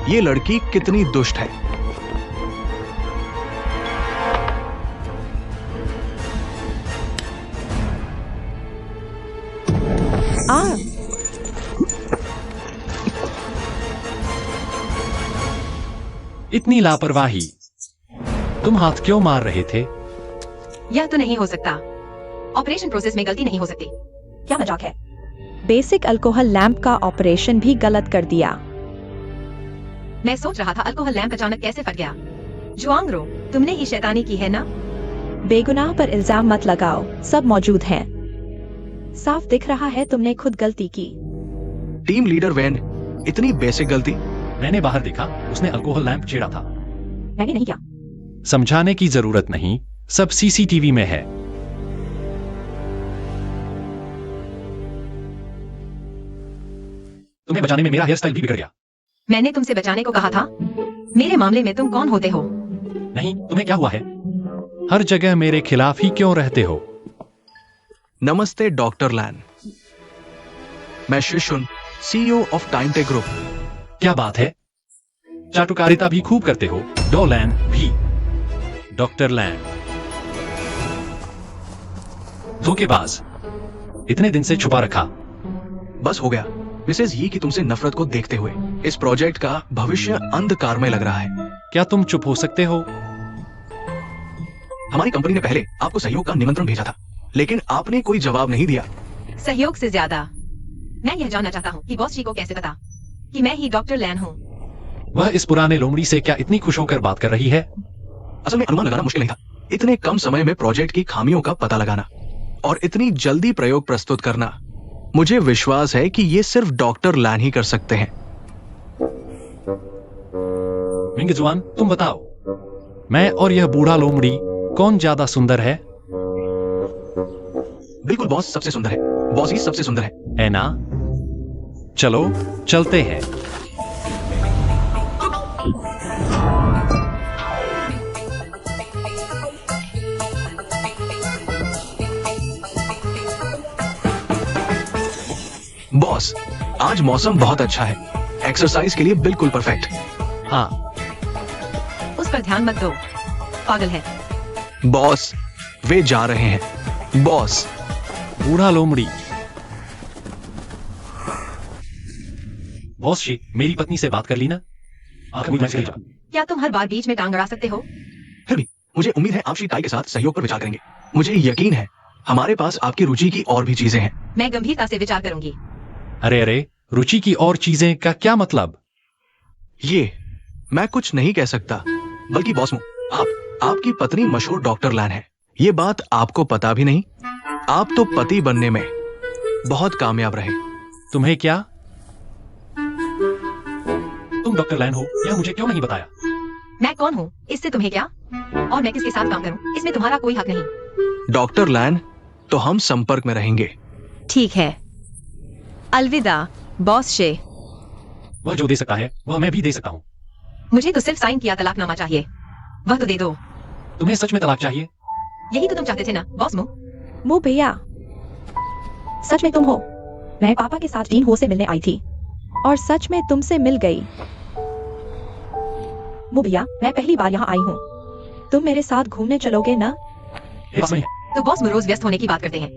ये लड़की कितनी दुष्ट है। इतनी लापरवाही, तुम हाथ क्यों मार रहे थे? यह तो नहीं हो सकता। ऑपरेशन प्रोसेस में गलती नहीं हो सकती। क्या मजाक है? बेसिक अल्कोहल लैंप का ऑपरेशन भी गलत कर दिया। मैं सोच रहा था अल्कोहल लैंप अचानक कैसे फट गया। ज़ुआंगरो, तुमने ही शैतानी की है ना? बेगुनाह पर इल्जाम मत लगाओ, सब मौजूद हैं। साफ दिख रहा है तुमने खुद गलती की। टीम लीडर वैन, इतनी बेसिक गलती? मैंने बाहर देखा, उसने अल्कोहल लैंप छेड़ा था। मैंने नहीं किया। समझाने की जरूरत नहीं, सब सीसीटीवी में है। तुम्हें बचाने में मेरा हेयर स्टाइल भी बिगड़ गया। मैंने तुमसे बचाने को कहा था। मेरे मामले में तुम कौन होते हो? नहीं, तुम्हें क्या हुआ है? हर जगह मेरे खिलाफ ही क्यों रहते हो? नमस्ते डॉक्टर लैन, मैं Shishun, CEO of Time Tech group. क्या बात है? चाटुकारिता भी खूब करते हो। डॉ लैन भी। डॉक्टर लैन धोखेबाज, इतने दिन से छुपा रखा। बस हो गया मिसेज यी की तुमसे नफरत को देखते हुए। इस प्रोजेक्ट का भविष्य अंधकारमय लग रहा है। क्या तुम चुप हो सकते हो? हमारी कंपनी ने पहले आपको सहयोग का निमंत्रण भेजा था, लेकिन आपने कोई जवाब नहीं दिया। सहयोग से ज्यादा मैं यह जानना चाहता हूँ कि बॉस जी को कैसे पता कि मैं ही डॉक्टर लैन हूँ। वह इस पुराने लोमड़ी से क्या इतनी खुश होकर बात कर रही है? असल में अनुमान लगाना मुश्किल नहीं था। इतने कम समय में प्रोजेक्ट की खामियों का पता लगाना और इतनी जल्दी प्रयोग प्रस्तुत करना, मुझे विश्वास है कि ये सिर्फ डॉक्टर लैन ही कर सकते हैं। मिंगजुआन, तुम बताओ, मैं और यह बूढ़ा लोमड़ी कौन ज्यादा सुंदर है? बिल्कुल बॉस सबसे सुंदर है। बॉस ही सबसे सुंदर है ना? चलो चलते हैं। बॉस, आज मौसम बहुत अच्छा है, एक्सरसाइज के लिए बिल्कुल परफेक्ट। हाँ। उस पर ध्यान मत दो, पागल है। बॉस, वे जा रहे हैं। बॉस। बूढ़ा लोमड़ी। बॉस जी, मेरी पत्नी से बात कर ली ना? आखिर मुझे मैसेज भेजा। क्या तुम हर बार बीच में टांग अड़ा सकते हो? फिर भी मुझे उम्मीद है आप श्री काई के साथ सहयोग पर विचार करेंगे। मुझे यकीन है हमारे पास आपकी रुचि की और भी चीजें हैं। मैं गंभीरता से विचार करूंगी। अरे, रुचि की और चीजें का क्या मतलब? ये मैं कुछ नहीं कह सकता, बल्कि बॉस आपकी पत्नी मशहूर डॉक्टर लैन है। ये बात आपको पता भी नहीं। आप तो पति बनने में बहुत कामयाब रहे। तुम्हें क्या? तुम डॉक्टर लैन हो या मुझे क्यों नहीं बताया? मैं कौन हूँ इससे तुम्हें क्या? और मैं किसके साथ काम करूँ इसमें तुम्हारा कोई हक नहीं। डॉक्टर लैन, तो हम संपर्क में रहेंगे। ठीक है, अलविदा बॉस शे। वह जो दे सकता है वह मैं भी दे सकता हूँ। मुझे तो सिर्फ साइन किया तलाकनामा चाहिए, वह तो दे दो। तुम्हें सच में तलाक चाहिए? यही तो तुम चाहते थे ना बॉस मु? मु भैया, सच में तुम हो? मैं पापा के साथ डीन हो से मिलने आई थी और सच में तुमसे मिल गई। मु भैया, मैं पहली बार यहाँ आई हूँ। तुम मेरे साथ घूमने चलोगे ना? बस नहीं है। तो बॉस मु रोज व्यस्त होने की बात करते हैं,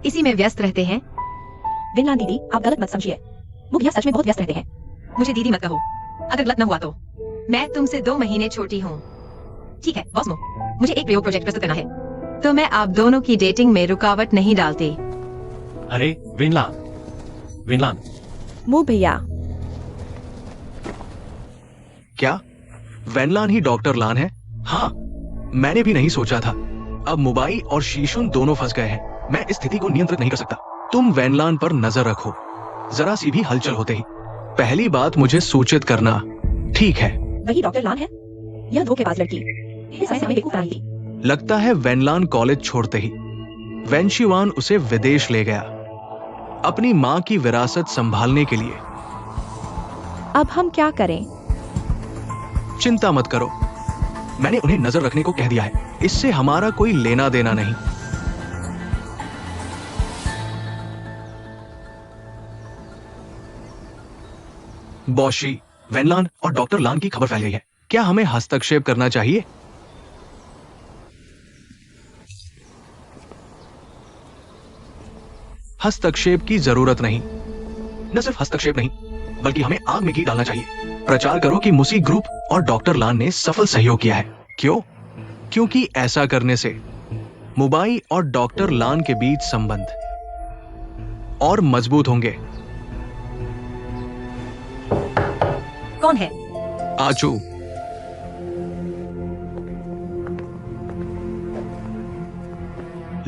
इसी में व्यस्त रहते हैं। विनलान दीदी, आप गलत मत समझिए। मु भैया सच में बहुत व्यस्त रहते हैं। मुझे दीदी मत कहो, अगर गलत न हुआ तो। मैं तुमसे 2 महीने छोटी हूँ। ठीक है बॉस मु, मुझे एक प्रयोग प्रोजेक्ट प्रस्तुत करना है, तो मैं आप दोनों की डेटिंग में रुकावट नहीं डालती। अरे विनलान, मु भैया, क्या वेनलान ही डॉक्टर लान है? हाँ, मैंने भी नहीं सोचा था। अब मुबाई और शीशुन दोनों फंस गए हैं। मैं इस स्थिति को नियंत्रित नहीं कर सकता। तुम वेनलान पर नजर रखो, जरा सी भी हलचल होते ही पहली बात मुझे सूचित करना, ठीक है? वही डॉक्टर लान है? यह धोखेबाज लड़की इस समय हमें बेवकूफ बनाई थी। लगता है वेनलान कॉलेज छोड़ते ही वेनशिवान उसे विदेश ले गया, अपनी माँ की विरासत संभालने के लिए। अब हम क्या करें? चिंता मत करो, मैंने उन्हें नजर रखने को कह दिया है। इससे हमारा कोई लेना देना नहीं। बॉशी, वेनलान और डॉक्टर लान की खबर फैल गई है। क्या हमें हस्तक्षेप करना चाहिए? हस्तक्षेप की जरूरत नहीं। न सिर्फ हस्तक्षेप नहीं, बल्कि हमें आग में घी डालना चाहिए। प्रचार करो कि मुसी ग्रुप और डॉक्टर लान ने सफल सहयोग किया है। क्यों? क्योंकि ऐसा करने से मुबाई और डॉक्टर लान के बीच संबंध और मजबूत होंगे। कौन है? आचू।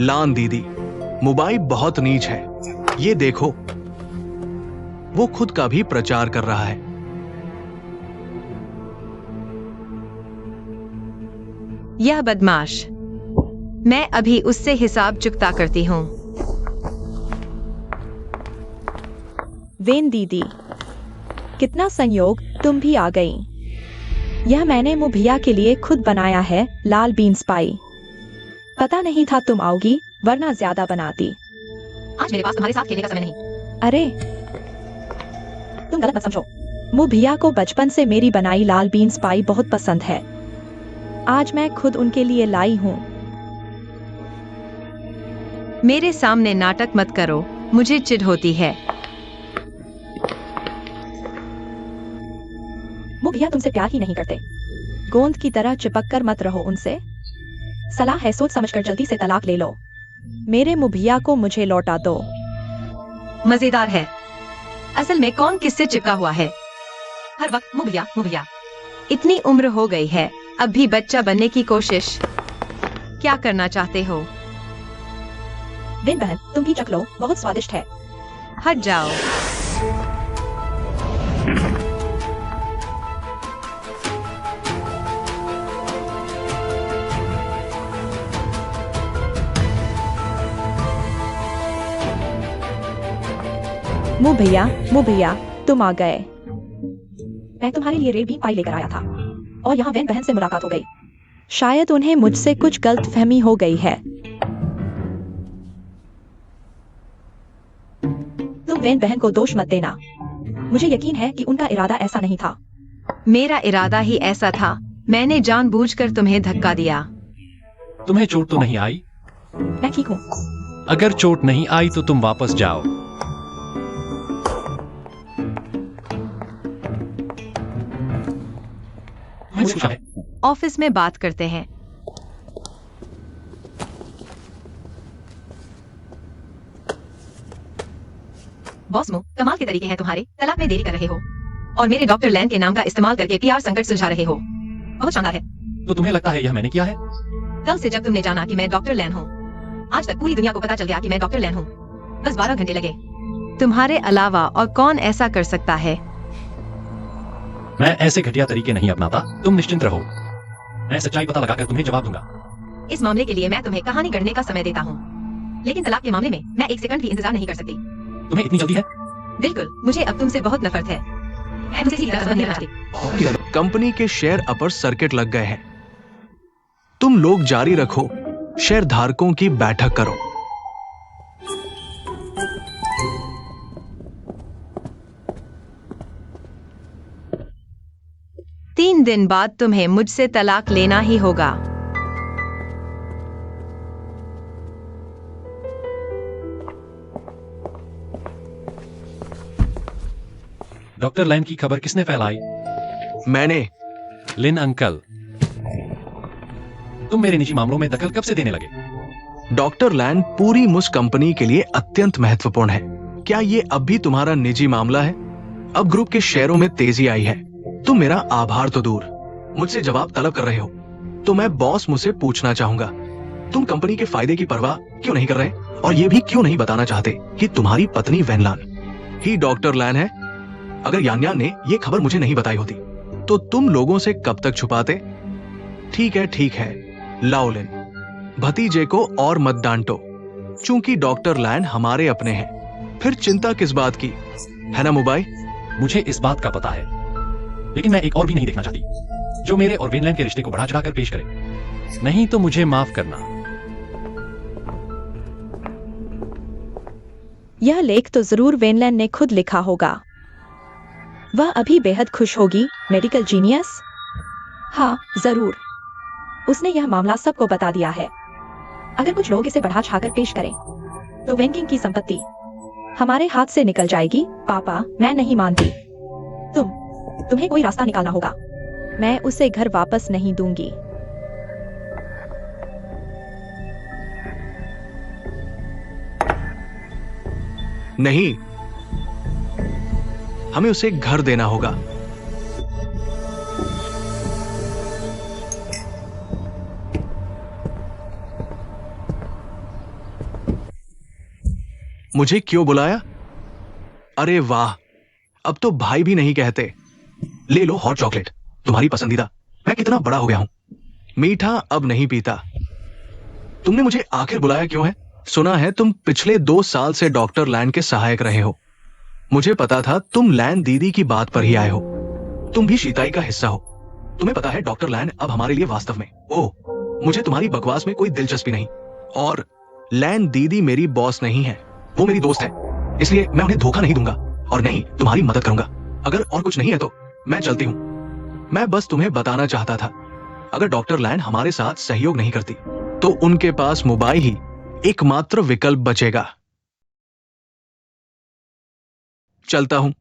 लान दीदी, मुबाई बहुत नीच है। ये देखो, वो खुद का भी प्रचार कर रहा है। यह बदमाश, मैं अभी उससे हिसाब चुकता करती हूँ। वेन दीदी, कितना संयोग, तुम भी आ गई। यह मैंने मु भैया के लिए खुद बनाया है, लाल बीन्स पाई। पता नहीं था तुम आओगी, वरना ज्यादा बनाती। आज मेरे पास तुम्हारे साथ खेलने का समय नहीं। अरे, तुम गलत मत समझो। मु भैया को बचपन से मेरी बनाई लाल बीन्स पाई बहुत पसंद है। आज मैं खुद उनके लिए लाई हूँ। मेरे सामने नाटक मत करो, मुझे चिढ़ होती है। मु भैया तुमसे प्यार ही नहीं करते। गोंद की तरह चिपक कर मत रहो उनसे। सलाह है सोच समझकर जल्दी से तलाक ले लो। मेरे मु भैया को मुझे लौटा दो। मजेदार है। असल में कौन किससे चिपका हुआ है? हर वक्त मु भैया। इतनी उम्र हो गई है, अब भी बच्चा बनने की कोशिश। क्या करना चाहते हो? विन बहन, तुम भी चख लो, बहुत स्वादिष्ट है। हट जाओ। मु भैया, तुम आ गए। मैं तुम्हारे लिए रेड बीन पाई लेकर आया था और यहाँ वेन बहन से मुलाकात हो गई। शायद उन्हें मुझसे कुछ गलतफहमी हो गई है। तुम वेन बहन को दोष मत देना। मुझे यकीन है कि उनका इरादा ऐसा नहीं था। मेरा इरादा ही ऐसा था। मैंने जानबूझकर तुम्हें धक्का दिया। तुम्हें चोट तो नहीं आई? मैं ठीक हूँ। अगर चोट नहीं आई तो तुम वापस जाओ। मुझसे पूछा है। ऑफिस में बात करते हैं। बॉस मो, कमाल के तरीके हैं तुम्हारे। तलाक में देरी कर रहे हो और मेरे डॉक्टर लैन के नाम का इस्तेमाल करके पीआर संकट सुलझा रहे हो। बहुत शानदार है। तो तुम्हें लगता है यह मैंने किया है? कल से जब तुमने जाना कि मैं डॉक्टर लैन हूँ, आज तक पूरी दुनिया को पता चल गया कि मैं डॉक्टर लैन हूँ। बस 12 घंटे लगे। तुम्हारे अलावा और कौन ऐसा कर सकता है? मैं ऐसे घटिया तरीके नहीं अपनाता, तुम निश्चिंत रहो। मैं सच्चाई पता लगाकर तुम्हें जवाब दूंगा। इस मामले के लिए मैं तुम्हें कहानी गढ़ने का समय देता हूँ, लेकिन तलाक के मामले में मैं एक सेकंड भी इंतजार नहीं कर सकती। तुम्हें इतनी जल्दी है? बिल्कुल, मुझे अब तुमसे बहुत नफरत है। मैं तुमसे सीधा संबंध नहीं रखना चाहती। कंपनी के शेयर अपर सर्किट लग गए हैं। तुम लोग जारी रखो, शेयर धारकों की बैठक करो। तीन दिन बाद तुम्हें मुझसे तलाक लेना ही होगा। डॉक्टर लैन की खबर किसने फैलाई? मैंने। लिन अंकल, तुम मेरे निजी मामलों में दखल कब से देने लगे? डॉक्टर लैन पूरी मुस कंपनी के लिए अत्यंत महत्वपूर्ण है। क्या ये अब भी तुम्हारा निजी मामला है? अब ग्रुप के शेयरों में तेजी आई है। तुम मेरा आभार तो दूर, मुझसे जवाब तलब कर रहे हो। तो मैं बॉस मुझसे पूछना चाहूंगा, तुम कंपनी के फायदे की परवाह क्यों नहीं कर रहे और ये भी क्यों नहीं बताना चाहते कि तुम्हारी पत्नी वैनलान ही डॉक्टर लैन है? अगर यान ने ये खबर मुझे नहीं बताई होती तो तुम लोगों से कब तक छुपाते? ठीक है, लाओ लिन, भतीजे को और मत डांटो। चूंकि डॉक्टर लैन हमारे अपने हैं, फिर चिंता किस बात की, है ना मुबाई? मुझे इस बात का पता है, लेकिन मैं एक और भी नहीं देखना चाहती जो मेरे और वेनलैंड के रिश्ते को बढ़ा चढ़ाकर पेश करे। नहीं तो मुझे माफ करना। यह लेख तो जरूर वेनलैंड ने खुद लिखा होगा। वह अभी बेहद खुश होगी, मेडिकल जीनियस। हाँ, जरूर। उसने यह मामला सबको बता दिया है। अगर कुछ लोग इसे बढ़ा चढ़ाकर पेश करें तो वेंकिंग की संपत्ति हमारे हाथ से निकल जाएगी। पापा, मैं नहीं मानती। तुम्हें कोई रास्ता निकालना होगा। मैं उसे घर वापस नहीं दूंगी। नहीं, हमें उसे घर देना होगा। मुझे क्यों बुलाया? अरे वाह, अब तो भाई भी नहीं कहते। ले लो हॉट चॉकलेट, तुम्हारी पसंदीदा। मैं कितना बड़ा हो गया हूं, मीठा अब नहीं पीता। तुमने मुझे आखिर बुलाया क्यों है? सुना है तुम पिछले 2 साल से डॉक्टर लैन के सहायक रहे हो। मुझे पता था तुम लैन दीदी की बात पर ही आए हो। तुम भी शीताई का हिस्सा हो। तुम्हें पता है डॉक्टर लैन अब हमारे लिए वास्तव में। ओह, मुझे तुम्हारी बकवास में कोई दिलचस्पी नहीं। और लैन दीदी मेरी बॉस नहीं है, वो मेरी दोस्त है। इसलिए मैं उन्हें धोखा नहीं दूंगा और नहीं तुम्हारी मदद करूंगा। अगर और कुछ नहीं है तो मैं चलती हूं। मैं बस तुम्हें बताना चाहता था, अगर डॉक्टर लैन हमारे साथ सहयोग नहीं करती तो उनके पास मुबाई ही एकमात्र विकल्प बचेगा। चलता हूं।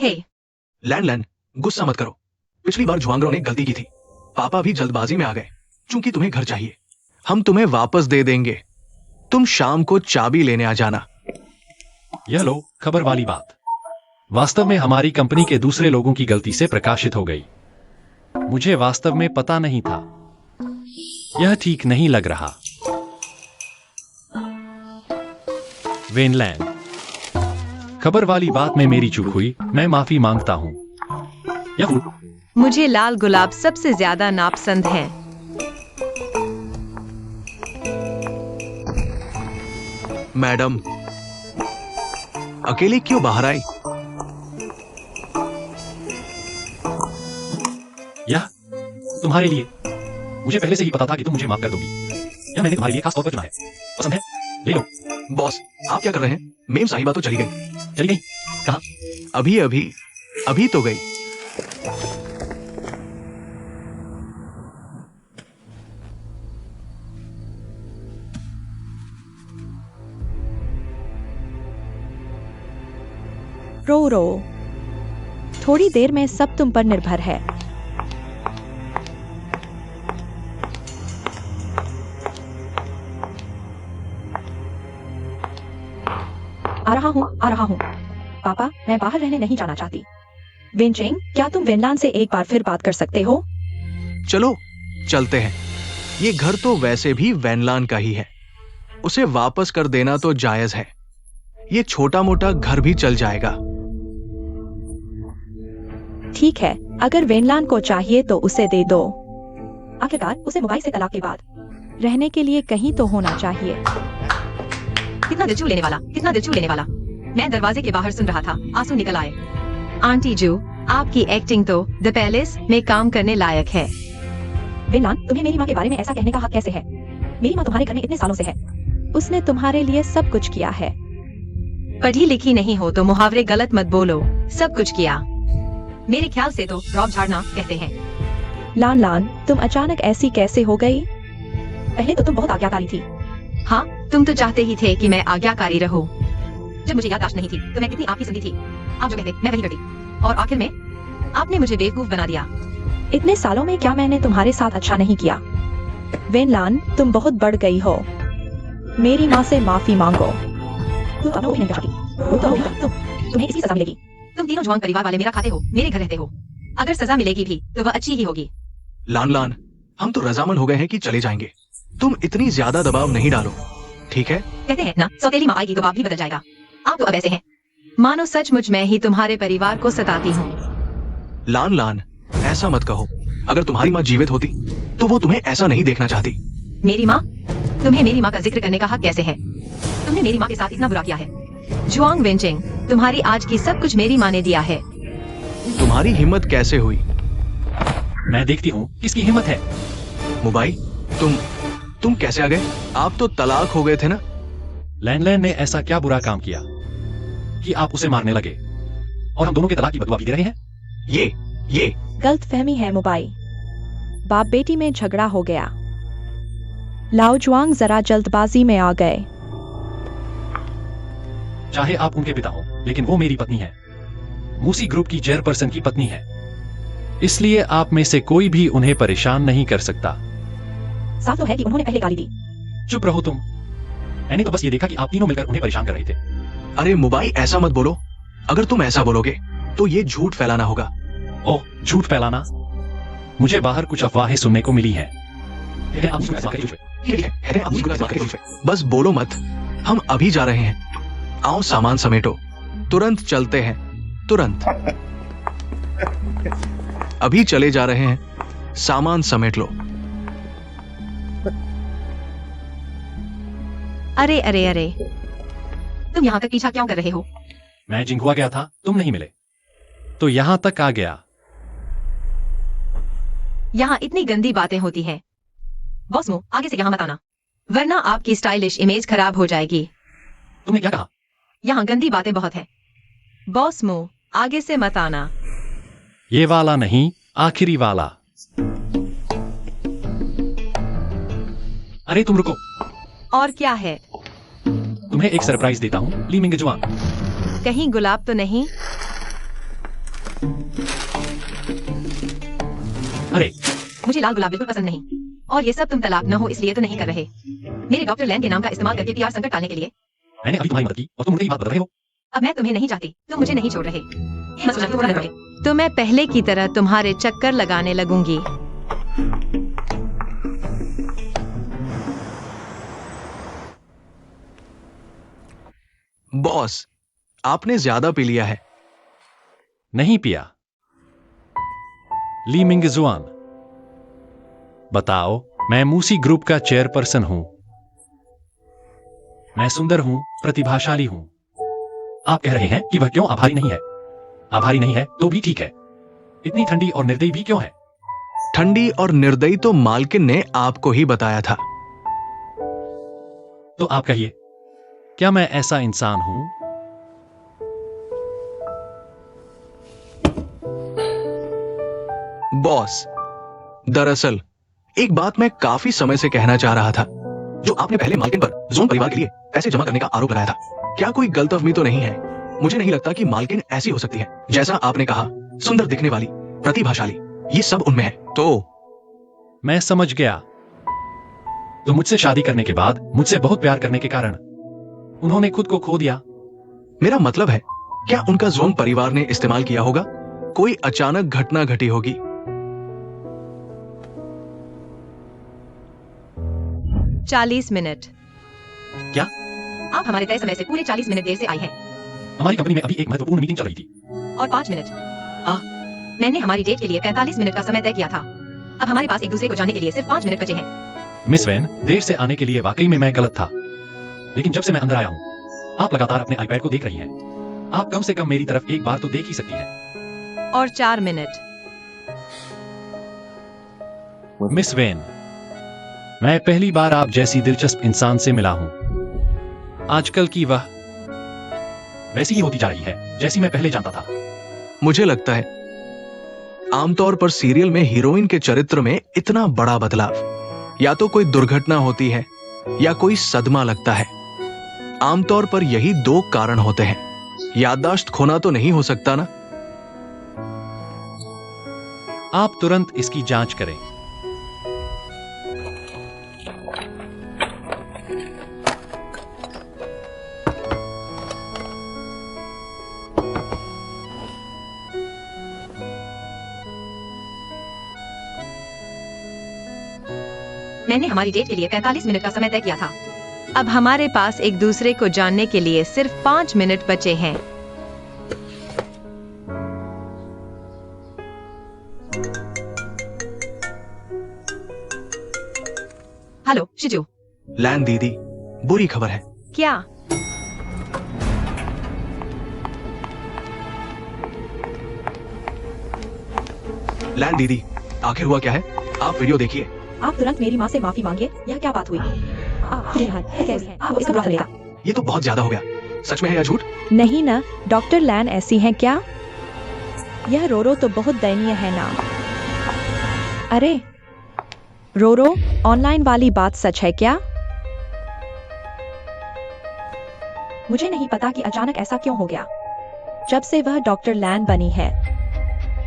हे लैन, गुस्सा मत करो। पिछली बार जुआंगरो ने गलती की थी। पापा भी जल्दबाजी में आ गए। चूंकि तुम्हें घर चाहिए, हम तुम्हें वापस दे देंगे। तुम शाम को चाबी लेने आ जाना। यह लो खबर वाली बात। वास्तव में हमारी कंपनी के दूसरे लोगों की गलती से प्रकाशित हो गई। मुझे वास्तव में पता नहीं था। यह ठीक नहीं लग रहा। वेनलैंड, खबर वाली बात में मेरी चूक हुई, मैं माफी मांगता हूं। यह फूल, मुझे लाल गुलाब सबसे ज्यादा नापसंद है। मैडम, अकेले क्यों बाहर आई? यह तुम्हारे लिए। मुझे पहले से ही पता था कि तुम मुझे माफ कर दोगी। यह मैंने तुम्हारे लिए खास तौर पर चुना है। पसंद है? ले लो। बॉस, आप क्या कर रहे हैं? मेम साहिबा तो चली गई। चली गई? कहाँ? अभी तो गई। रो रो, थोड़ी देर में सब तुम पर निर्भर है। आ रहा हूँ। पापा, मैं बाहर रहने नहीं जाना चाहती। विनचेंग, क्या तुम वेनलान से एक बार फिर बात कर सकते हो? चलो चलते हैं। ये घर तो वैसे भी वैनलान का ही है, उसे वापस कर देना तो जायज है। ये छोटा मोटा घर भी चल जाएगा। ठीक है, अगर वेनलान को चाहिए तो उसे दे दो। आखिरकार उसे मोबाइल से तलाक के बाद रहने के लिए कहीं तो होना चाहिए। कितना दिलचू लेने वाला, कितना दिलचू लेने वाला। मैं दरवाजे के बाहर सुन रहा था, आंसू निकल आए। आंटी जू, आपकी एक्टिंग तो द पैलेस में काम करने लायक है। वेनलान, तुम्हें मेरी माँ के बारे में ऐसा कहने का हक कैसे है? मेरी माँ तुम्हारे घर में इतने सालों से है। उसने तुम्हारे लिए सब कुछ किया है। पढ़ी लिखी नहीं हो तो मुहावरे गलत मत बोलो। सब कुछ किया, मेरे ख्याल से तो रॉब झाड़ना कहते हैं। लान लान, तुम अचानक ऐसी कैसे हो गई? पहले तो तुम बहुत आज्ञाकारी थी। हाँ, तुम तो चाहते ही थे कि मैं आज्ञाकारी रहूं। जब मुझे याददाश्त नहीं थी तो मैं कितनी आपकी सुनती थी। आप जो कहते मैं वही करती, और आखिर में आपने मुझे बेवकूफ बना दिया। इतने सालों में क्या मैंने तुम्हारे साथ अच्छा नहीं किया? वेनलान, तुम बहुत बढ़ गई हो। मेरी माँ से माफी मांगो। तुम अपना नहीं चाहती। तुम्हें इसकी सजा मिलेगी। तुम तीनों जुआन परिवार वाले मेरा खाते हो, मेरे घर रहते हो। अगर सजा मिलेगी भी तो वह अच्छी ही होगी। लान लान, हम तो रजामंद हो गए हैं कि चले जाएंगे। तुम इतनी ज्यादा दबाव नहीं डालो, ठीक है? कहते हैं ना, सौतेली माँ आएगी तो बाप भी बदल जाएगा। आप तो अब ऐसे हैं मानो सचमुच मैं ही तुम्हारे परिवार को सताती हूँ। लान लान, ऐसा मत कहो। अगर तुम्हारी माँ जीवित होती तो वो तुम्हें ऐसा नहीं देखना चाहती। मेरी माँ? तुम्हें मेरी माँ का जिक्र करने का हक कैसे है? तुमने मेरी माँ के साथ इतना बुरा किया है। जुआंग वेनचेंग, तुम्हारी आज की सब कुछ मेरी माँ ने दिया है। तुम्हारी हिम्मत कैसे हुई? मैं देखती हूँ किसकी हिम्मत है। मुबाई, तुम कैसे आ गए? आप तो तलाक हो गए थे ना? लैन ने ऐसा क्या बुरा काम किया कि आप उसे मारने लगे और हम दोनों के तलाक की बदुआ भी दे रहे हैं? ये गलतफहमी है मुबाई। बाप बेटी में झगड़ा हो गया। लाओ जुआंग जरा जल्दबाजी में आ गए। चाहे आप उनके पिता हो, लेकिन वो मेरी पत्नी है। मूसी ग्रुप की चेयरपर्सन की पत्नी है, इसलिए आप में से कोई भी उन्हें परेशान नहीं कर सकता। साफ तो है कि उन्होंने पहले गाली दी। चुप रहो तुम। मैंने तो बस ये देखा कि आप तीनों मिलकर उन्हें परेशान कर रहे थे। अरे मुबाई, ऐसा मत बोलो। अगर तुम ऐसा बोलोगे तो ये झूठ फैलाना होगा। ओह, झूठ फैलाना? मुझे बाहर कुछ अफवाहें सुनने को मिली हैं। बस बोलो मत। हम अभी जा रहे हैं। आओ, सामान समेटो। तुरंत चलते हैं, तुरंत। अभी चले जा रहे हैं। सामान समेट लो। अरे अरे अरे, तुम यहाँ तक पीछा क्यों कर रहे हो? मैं जिंगुआ गया था, तुम नहीं मिले तो यहां तक आ गया। यहाँ इतनी गंदी बातें होती हैं। बॉस मो, आगे से यहाँ मत आना, वरना आपकी स्टाइलिश इमेज खराब हो जाएगी। तुमने क्या कहा? यहाँ गंदी बातें बहुत है। बॉस मो, आगे से मत आना। ये वाला नहीं, आखिरी वाला। अरे तुम रुको। और क्या है? तुम्हें एक सरप्राइज देता हूँ, ली मिंग जुआंग। कहीं गुलाब तो नहीं? अरे, मुझे लाल गुलाब बिल्कुल पसंद नहीं। और ये सब तुम तलाक न हो इसलिए तो नहीं कर रहे। मेरे डॉक्टर लैन के नाम का इस्तेमाल करके पीआर संकट टालने के लिए। मैंने अभी तुम्हारी मदद की और तुम मुझे ये बात बता रहे हो। अब मैं तुम्हें नहीं चाहती, तुम मुझे नहीं छोड़ रहे। मत सोचना कि बुरा न लगे। तो मैं पहले की तरह तुम्हारे चक्कर लगाने लगूंगी। बॉस, आपने ज्यादा पी लिया है। नहीं पिया। ली मिंग जुआन, बताओ, मैं मूसी ग्रुप का चेयरपर्सन हूं। मैं सुंदर हूं, प्रतिभाशाली हूं। आप कह रहे हैं कि वह क्यों आभारी नहीं है? आभारी नहीं है तो भी ठीक है। इतनी ठंडी और निर्दयी भी क्यों है? ठंडी और निर्दयी तो मालकिन ने आपको ही बताया था। तो आप कहिए, क्या मैं ऐसा इंसान हूं? बॉस, दरअसल एक बात मैं काफी समय से कहना चाह रहा था। जो आपने पहले मालकिन पर जोन परिवार के लिए पैसे जमा करने का आरोप लगाया था, क्या कोई गलतफहमी तो नहीं है? मुझे नहीं लगता कि मालकिन ऐसी हो सकती है। जैसा आपने कहा, सुंदर दिखने वाली, प्रतिभाशाली, ये सब उनमें है। तो मैं समझ गया। तो मुझसे शादी करने के बाद मुझसे बहुत प्यार करने के कारण उन्होंने खुद को खो दिया। मेरा मतलब है, क्या उनका जोन परिवार ने इस्तेमाल किया होगा? कोई अचानक घटना घटी होगी। 40 मिनट। क्या? आप हमारे तय समय से पूरे 40 मिनट देर से आई हैं। हमारी कंपनी में अभी एक महत्वपूर्ण मीटिंग चल रही थी। और 5 मिनट। मैंने हमारी डेट के लिए 45 मिनट का समय तय किया था। अब हमारे पास एक दूसरे को जानने के लिए सिर्फ 5 मिनट बचे हैं। मिस वैन, देर से आने के लिए वाकई में मैं गलत था, लेकिन जब से मैं अंदर आया हूँ, आप लगातार अपने आईपैड को देख रही हैं। आप कम से कम मेरी तरफ एक बार तो देख ही सकती हैं। और 4 मिनट। मिस वैन, मैं पहली बार आप जैसी दिलचस्प इंसान से मिला हूं। आजकल की वह वैसी ही होती जा रही है जैसी मैं पहले जानता था। मुझे लगता है आमतौर पर सीरियल में हीरोइन के चरित्र में इतना बड़ा बदलाव या तो कोई दुर्घटना होती है या कोई सदमा लगता है। आमतौर पर यही 2 कारण होते हैं। याददाश्त खोना तो नहीं हो सकता ना? आप तुरंत इसकी जांच करें। मैंने हमारी डेट के लिए 45 मिनट का समय तय किया था। अब हमारे पास एक दूसरे को जानने के लिए सिर्फ 5 मिनट बचे हैं। हेलो शिजू। लैन दीदी, बुरी खबर है। क्या? लैन दीदी, आखिर हुआ क्या है? आप वीडियो देखिए। आप तुरंत मेरी माँ से माफी मांगिए। यह क्या बात हुई? कैसे है? आप इसका बुरा लगेगा। ये तो बहुत ज्यादा हो गया। सच में है या झूठ? नहीं ना, डॉक्टर लैन ऐसी हैं क्या? यह रोरो तो बहुत दयनीय है ना। अरे रोरो, ऑनलाइन वाली बात सच है क्या? मुझे नहीं पता कि अचानक ऐसा क्यों हो गया। जब से वह डॉक्टर लैन बनी है,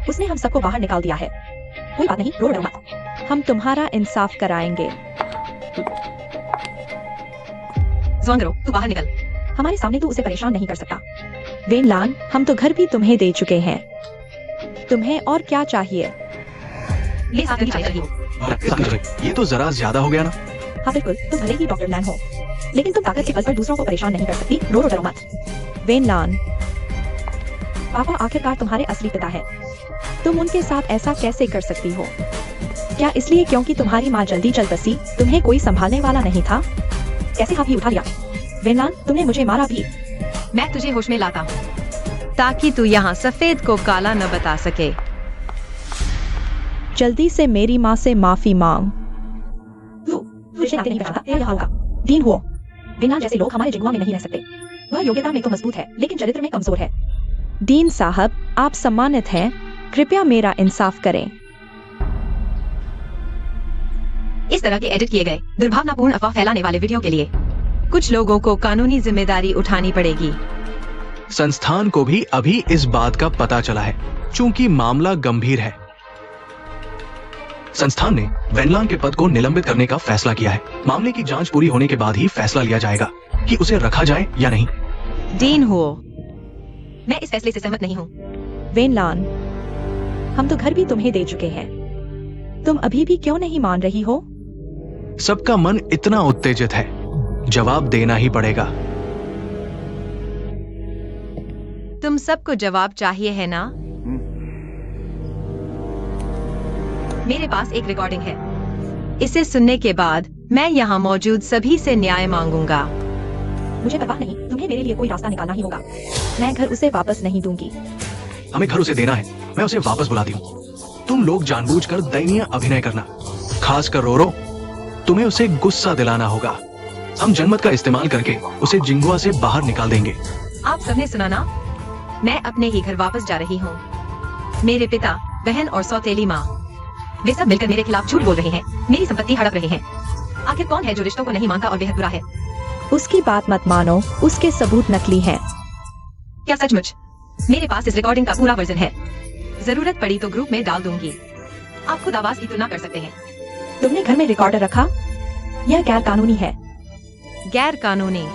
उसने हम सबको बाहर निकाल दिया है। कोई बात नहीं, रो डरो मत। हम तुम्हारा इंसाफ कराएंगे। ज़ोंगरो, तू बाहर निकल। हमारे सामने तू उसे परेशान नहीं कर सकता। वेन लान, हम तो घर भी तुम्हें दे चुके हैं। तुम्हें और क्या चाहिए? ले साथ चल रही हो। ये तो जरा ज्यादा हो गया ना। हाँ बिल्कुल, तुम भले ही डॉक्टर लैन हो, लेकिन तुम ताकत के बल पर दूसरों को परेशान नहीं कर सकती। रो डरो मत। वेन लान, पापा आखिरकार तुम्हारे असली पिता है। तुम उनके साथ ऐसा कैसे कर सकती हो? क्या इसलिए क्योंकि तुम्हारी माँ जल्दी चल बसी, तुम्हें कोई संभालने वाला नहीं था? कैसे हाथ भी उठा लिया? वेनलान, तुमने मुझे मारा भी। मैं तुझे होश में लाता हूँ ताकि तू यहाँ सफेद को काला न बता सके। जल्दी से मेरी माँ से माफी मांग। तुझे नाते नहीं पहचानता, तेरा यह हाल का दीन हुआ। वेनलान जैसे लोग हमारे जिंगवा में नहीं रह सकते। वह योग्यता में तो मजबूत है, लेकिन चरित्र में कमजोर है। दीन साहब, आप सम्मानित हैं। कृपया मेरा इंसाफ करें। इस तरह के एडिट किए गए दुर्भावनापूर्ण अफवाह फैलाने वाले वीडियो के लिए कुछ लोगों को कानूनी जिम्मेदारी उठानी पड़ेगी। संस्थान को भी अभी इस बात का पता चला है, चूंकि मामला गंभीर है। संस्थान ने वेनलान के पद को निलंबित करने का फैसला किया है। मामले की जांच पूरी होने के बाद ही फैसला लिया जाएगा कि उसे रखा जाए या नहीं। डीन हुओ, मैं इस फैसले से सहमत नहीं हूँ। वेनलान, हम तो घर भी तुम्हें दे चुके हैं। तुम अभी भी क्यों नहीं मान रही हो? सबका मन इतना उत्तेजित है, जवाब देना ही पड़ेगा। तुम सबको जवाब चाहिए है ना? मेरे पास एक रिकॉर्डिंग है। इसे सुनने के बाद मैं यहाँ मौजूद सभी से न्याय मांगूंगा। मुझे परवाह नहीं, तुम्हें मेरे लिए कोई रास्ता निकालना ही होगा। मैं घर उसे वापस नहीं दूंगी। हमें घर उसे देना है, मैं उसे वापस बुलाती हूँ। तुम लोग जानबूझकर दयनीय अभिनय करना, खासकर रोरो, तुम्हें उसे गुस्सा दिलाना होगा। हम जनमत का इस्तेमाल करके उसे जिंगुआ से बाहर निकाल देंगे। आप सबने सुना ना? मैं अपने ही घर वापस जा रही हूँ। मेरे पिता, बहन और सौतेली माँ, वे सब मिलकर मेरे खिलाफ झूठ बोल रहे हैं, मेरी संपत्ति हड़प रहे हैं। आखिर कौन है जो रिश्तों को नहीं मानता और बेहद बुरा है? उसकी बात मत मानो, उसके सबूत नकली हैं। क्या सचमुच? मेरे पास इस रिकॉर्डिंग का पूरा वर्जन है। जरूरत पड़ी तो ग्रुप में डाल दूंगी। आप खुद आवाज की तुलना कर सकते हैं। तुमने घर में रिकॉर्डर रखा? यह गैर कानूनी है। गैर कानूनी?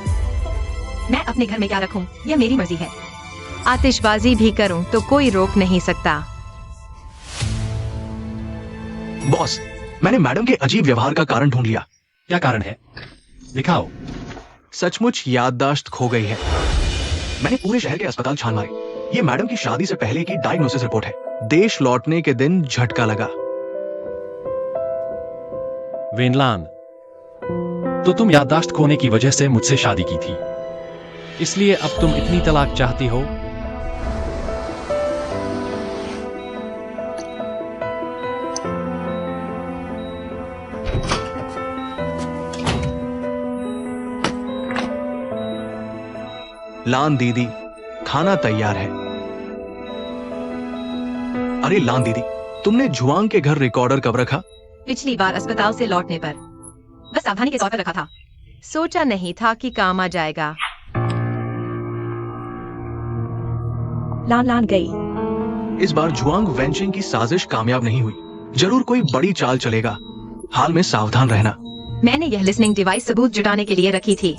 मैं अपने घर में क्या रखूं, यह मेरी मर्जी है। आतिशबाजी भी करूं तो कोई रोक नहीं सकता। बॉस, मैंने मैडम के अजीब व्यवहार का कारण ढूंढ लिया। क्या कारण है? दिखाओ। सचमुच याददाश्त खो गई है। मैंने पूरे शहर के अस्पताल छान मारे। ये मैडम की शादी से पहले की डायग्नोसिस रिपोर्ट है। देश लौटने के दिन झटका लगा। वेनलान, तो तुम याददाश्त खोने की वजह से मुझसे शादी की थी, इसलिए अब तुम इतनी तलाक चाहती हो? लान दीदी, खाना तैयार है। अरे लान दीदी, तुमने जुआंग के घर रिकॉर्डर कब रखा? पिछली बार अस्पताल से लौटने पर। बस सावधानी के तौर पर रखा था। सोचा नहीं था कि काम आ जाएगा। लान लान गई। इस बार जुआंग वेंचिंग की साजिश कामयाब नहीं हुई। जरूर कोई बड़ी चाल चलेगा। हाल में सावधान रहना। मैंने यह लिसनिंग डिवाइस सबूत जुटाने के लिए रखी थी।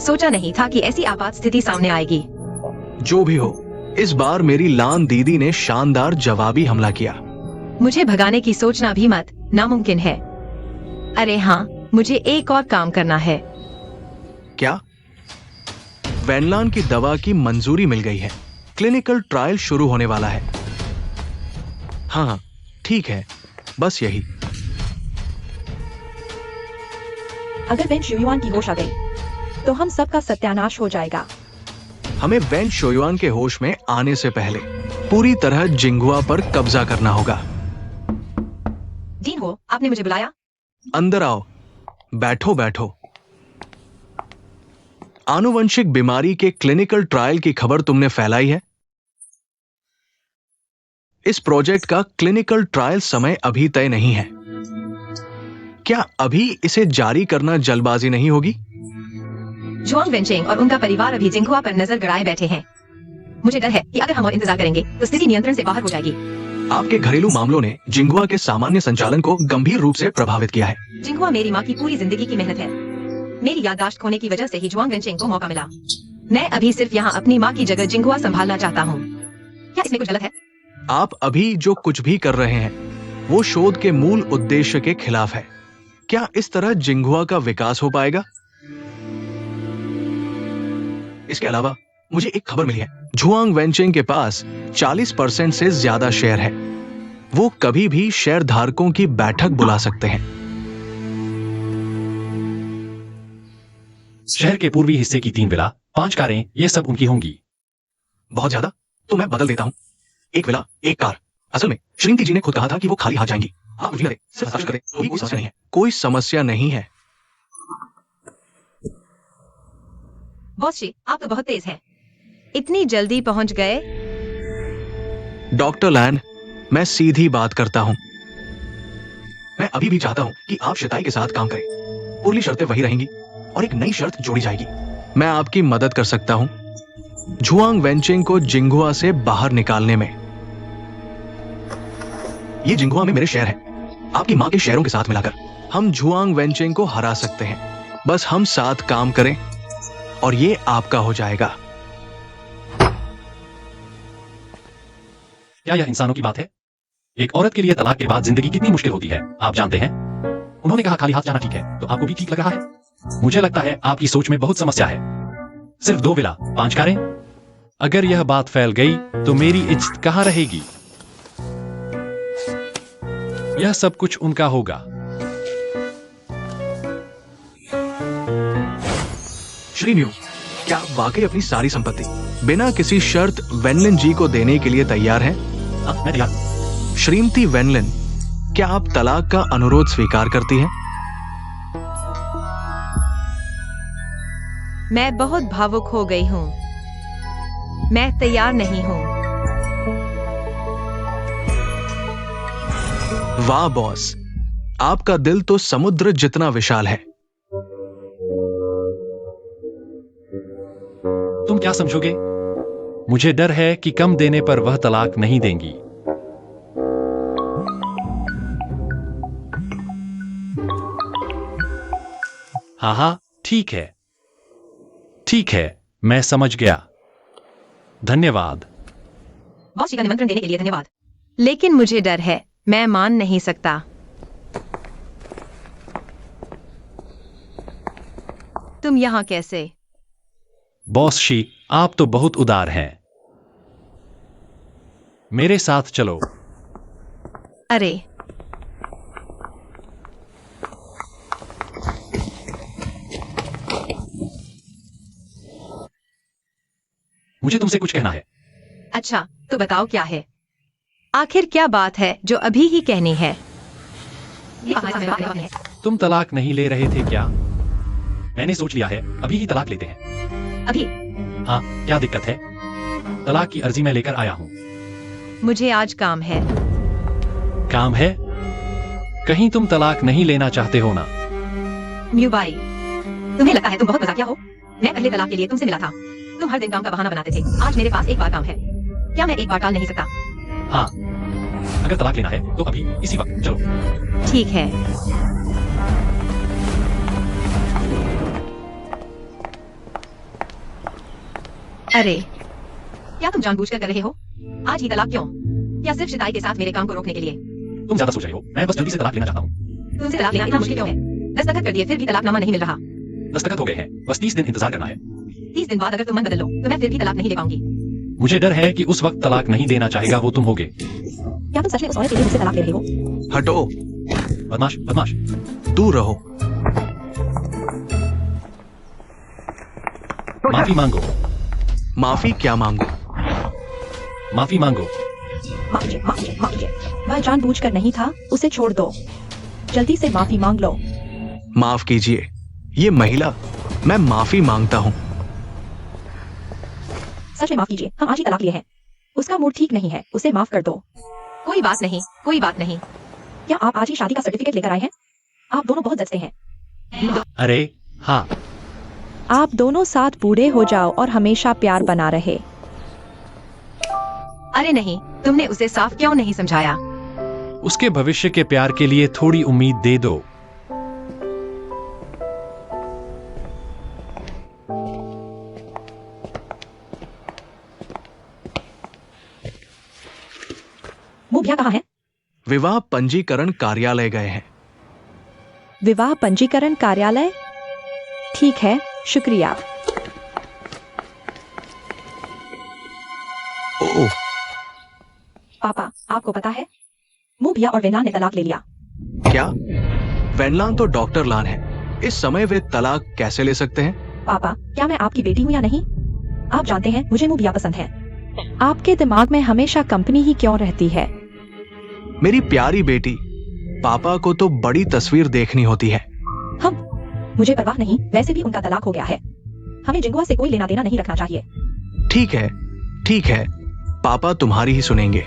सोचा नहीं था कि ऐसी आपात स्थिति सामने आएगी। जो भी हो, इस बार मेरी लान दीदी ने शानदार जवाबी हमला किया। मुझे भगाने की सोचना भी मत, नामुमकिन है। अरे हाँ, मुझे एक और काम करना है। क्या? वेनलान की दवा की मंजूरी मिल गई है। क्लिनिकल ट्रायल शुरू होने वाला है। हाँ, ठीक है, बस यही। अगर वेन शुयुआन की होश आ गई तो हम सबका सत्यानाश हो जाएगा। हमें वेन शोयुआन के होश में आने से पहले पूरी तरह जिंगुआ पर कब्जा करना होगा। डीन हो, आपने मुझे बुलाया? अंदर आओ, बैठो बैठो। आनुवंशिक बीमारी के क्लिनिकल ट्रायल की खबर तुमने फैलाई है। इस प्रोजेक्ट का क्लिनिकल ट्रायल समय अभी तय नहीं है। क्या अभी इसे जारी करना जल्दबाजी नहीं होगी? जुआंग वेंचिंग और उनका परिवार अभी जिंगहुआ पर नजर गड़ाए बैठे हैं। मुझे डर है कि अगर हम और इंतजार करेंगे तो स्थिति नियंत्रण से बाहर हो जाएगी। आपके घरेलू मामलों ने जिंगुआ के सामान्य संचालन को गंभीर रूप से प्रभावित किया है। जिंगहुआ मेरी माँ की पूरी जिंदगी की मेहनत है। मेरी याददाश्त खोने की वजह से ही जुआंग वेंचिंग को मौका मिला। मैं अभी सिर्फ यहाँ अपनी माँ की जगह जिंगहुआ संभालना चाहता हूँ। क्या इसमें कुछ गलत है? आप अभी जो कुछ भी कर रहे हैं वो शोध के मूल उद्देश्य के खिलाफ है। क्या इस तरह जिंगहुआ का विकास हो पाएगा? इसके अलावा मुझे एक खबर मिली है। जुआंग वेंचिंग के पास 40% से ज्यादा शेयर है। वो कभी भी शेयर धारकों की बैठक बुला सकते हैं। शहर के पूर्वी हिस्से की 3 विला, 5 कारें, ये सब उनकी होंगी। बहुत ज्यादा? तो मैं बदल देता हूं। 1 विला, 1 कार। असल में श्रीमती जी ने खुद कहा था कि वो खाली हाथ जाएंगी। आप कुछ भी करें, सिर्फ हस्ताक्षर करें, कोई समस्या नहीं है। कोई समस्या नहीं है। बॉस जी, आप तो बहुत तेज हैं। इतनी जल्दी पहुंच गए? डॉक्टर लैन, मैं सीधी बात करता हूं। मैं अभी भी चाहता हूं कि आप शिताई के साथ काम करें। पुरली शर्तें वही रहेंगी और एक नई शर्त जोड़ी जाएगी। मैं आपकी मदद कर सकता हूं जुआंग वेंचिंग को जिंगुआ से बाहर निकालने में। ये जिंगुआ में मेरे शेयर हैं। आपकी मां के शेयरों के साथ मिलाकर हम जुआंग वेंचिंग को हरा सकते हैं। बस हम साथ काम करें और ये आपका हो जाएगा। क्या यह इंसानों की बात है? एक औरत के लिए तलाक के बाद जिंदगी कितनी मुश्किल होती है, आप जानते हैं। उन्होंने कहा खाली हाथ जाना ठीक है, तो आपको भी ठीक लग रहा है? मुझे लगता है आपकी सोच में बहुत समस्या है। सिर्फ 2 विला, 5 कारें। अगर यह बात फैल गई तो मेरी इज्जत कहां रहेगी? यह सब कुछ उनका होगा। श्रीन्यू, क्या आप वाकई अपनी सारी संपत्ति बिना किसी शर्त वेनलिन जी को देने के लिए तैयार हैं? मैं तैयार हूं। श्रीमती वेनलिन, क्या आप तलाक का अनुरोध स्वीकार करती हैं? मैं बहुत भावुक हो गई हूँ। मैं तैयार नहीं हूँ। वाह बॉस, आपका दिल तो समुद्र जितना विशाल है। तुम क्या समझोगे? मुझे डर है कि कम देने पर वह तलाक नहीं देंगी। हाँ हाँ, ठीक है, ठीक है, मैं समझ गया। धन्यवाद। बॉस जी का निमंत्रण देने के लिए धन्यवाद, लेकिन मुझे डर है, मैं मान नहीं सकता। तुम यहाँ कैसे? बॉस शी, आप तो बहुत उदार हैं। मेरे साथ चलो। अरे, मुझे तुमसे कुछ कहना है। अच्छा, तो बताओ क्या है? आखिर क्या बात है जो अभी ही कहनी है? तुम तलाक नहीं ले रहे थे क्या? मैंने सोच लिया है, अभी ही तलाक लेते हैं। अभी? हाँ, क्या दिक्कत है? तलाक की अर्जी मैं लेकर आया हूँ। मुझे आज काम है। काम है? कहीं तुम तलाक नहीं लेना चाहते हो ना? म्यूबाई, तुम्हें लगता है तुम बहुत मजाकिया हो? मैं पहले तलाक के लिए तुमसे मिला था। तुम हर दिन काम का बहाना बनाते थे। आज मेरे पास एक बार काम है। क्या मैं एक बार टाल नहीं सकता? हाँ, अगर तलाक लेना है तो अभी इसी वक्त चलो। ठीक है। अरे, क्या तुम जानबूझकर कर रहे हो? आज ही तलाक क्यों? या सिर्फ शिताई के साथ मेरे काम को रोकने के लिए? तुम ज्यादा सोच रहे हो, मैं बस जल्दी से तलाक लेना चाहता हूँ। तुमसे तलाक लेना इतना मुश्किल क्यों है? दस्तखत कर दिए फिर भी तलाकनामा नहीं मिल रहा। दस्तखत हो गए हैं, बस 30 दिन इंतजार करना है। 30 दिन बाद अगर तुम मन बदल लो तो मैं फिर भी तलाक नहीं ले पाऊंगी। मुझे डर है कि उस वक्त तलाक नहीं देना चाहेगा वो तुम होगे। क्या तुम सच में उस औरत के लिए मुझसे तलाक ले रहे हो? हटो, बदमाश, बदमाश। दूर रहो। माफी मांगो, माफी क्या मांगो? माफी मांगो। माफ कीजिए, माफ कीजिए, माफ कीजिए। वह जानबूझकर नहीं था, उसे छोड़ दो। जल्दी से माफी मांग लो। माफ कीजिए, ये महिला, मैं माफी मांगता हूँ। सच में माफ कीजिए, हम आज ही तलाक लिए हैं। उसका मूड ठीक नहीं है, उसे माफ कर दो। कोई बात नहीं, कोई बात नहीं। क्या आप आज ही शादी का सर्टिफिकेट लेकर आए हैं? आप दोनों बहुत जचते हैं। अरे हाँ, आप दोनों साथ बूढ़े हो जाओ और हमेशा प्यार बना रहे। अरे नहीं, तुमने उसे साफ क्यों नहीं समझाया? उसके भविष्य के प्यार के लिए थोड़ी उम्मीद दे दो। वो भैया कहाँ है? विवाह पंजीकरण कार्यालय गए हैं। विवाह पंजीकरण कार्यालय? ठीक है, शुक्रिया। ओह, पापा, आपको पता है, मु भैया और वेनलान ने तलाक ले लिया। क्या? वेनलान तो डॉक्टर लान है, इस समय वे तलाक कैसे ले सकते हैं? पापा, क्या मैं आपकी बेटी हूँ या नहीं? आप जानते हैं मुझे मु भैया पसंद है। आपके दिमाग में हमेशा कंपनी ही क्यों रहती है? मेरी प्यारी बेटी, पापा को तो बड़ी तस्वीर देखनी होती है। मुझे परवाह नहीं, वैसे भी उनका तलाक हो गया है। हमें जिंगुआ से कोई लेना देना नहीं रखना चाहिए। ठीक है, ठीक है, पापा तुम्हारी ही सुनेंगे।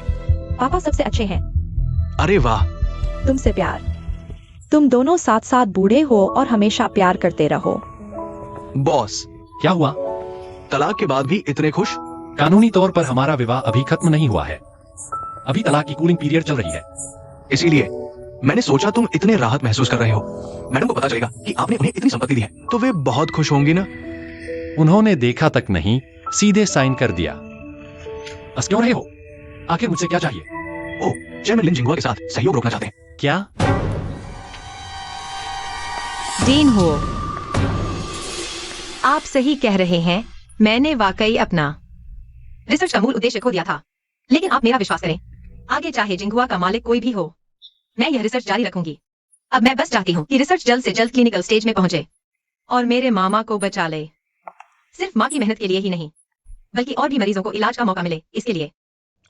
पापा सबसे अच्छे हैं। अरे वाह, तुमसे प्यार। तुम दोनों साथ साथ बूढ़े हो और हमेशा प्यार करते रहो। बॉस, क्या हुआ? तलाक के बाद भी इतने खुश? कानूनी तौर पर हमारा विवाह अभी खत्म नहीं हुआ है। अभी तलाक की कूलिंग पीरियड चल रही है। इसीलिए मैंने सोचा तुम इतने राहत महसूस कर रहे हो। मैडम को पता चलेगा कि आपने उन्हें इतनी संपत्ति दी है, तो वे बहुत खुश होंगी ना? उन्होंने देखा तक नहीं, सीधे साइन कर दिया। बस क्यों रहे हो? आखिर मुझसे क्या चाहिए? ओह, चेयरमैन लिन जिंगुआ के साथ सहयोग रोकना चाहते हैं। क्या? डीन हो, आप सही कह रहे हैं। मैंने वाकई अपना रिसर्च का मूल उद्देश्य खो दिया था। लेकिन आप मेरा विश्वास करें, आगे चाहे जिंगुआ का मालिक कोई भी हो, मैं यह रिसर्च जारी रखूंगी। अब मैं बस चाहती हूँ कि रिसर्च जल्द से जल्द क्लिनिकल स्टेज में पहुंचे और मेरे मामा को बचा ले। सिर्फ माँ की मेहनत के लिए ही नहीं, बल्कि और भी मरीजों को इलाज का मौका मिले, इसके लिए।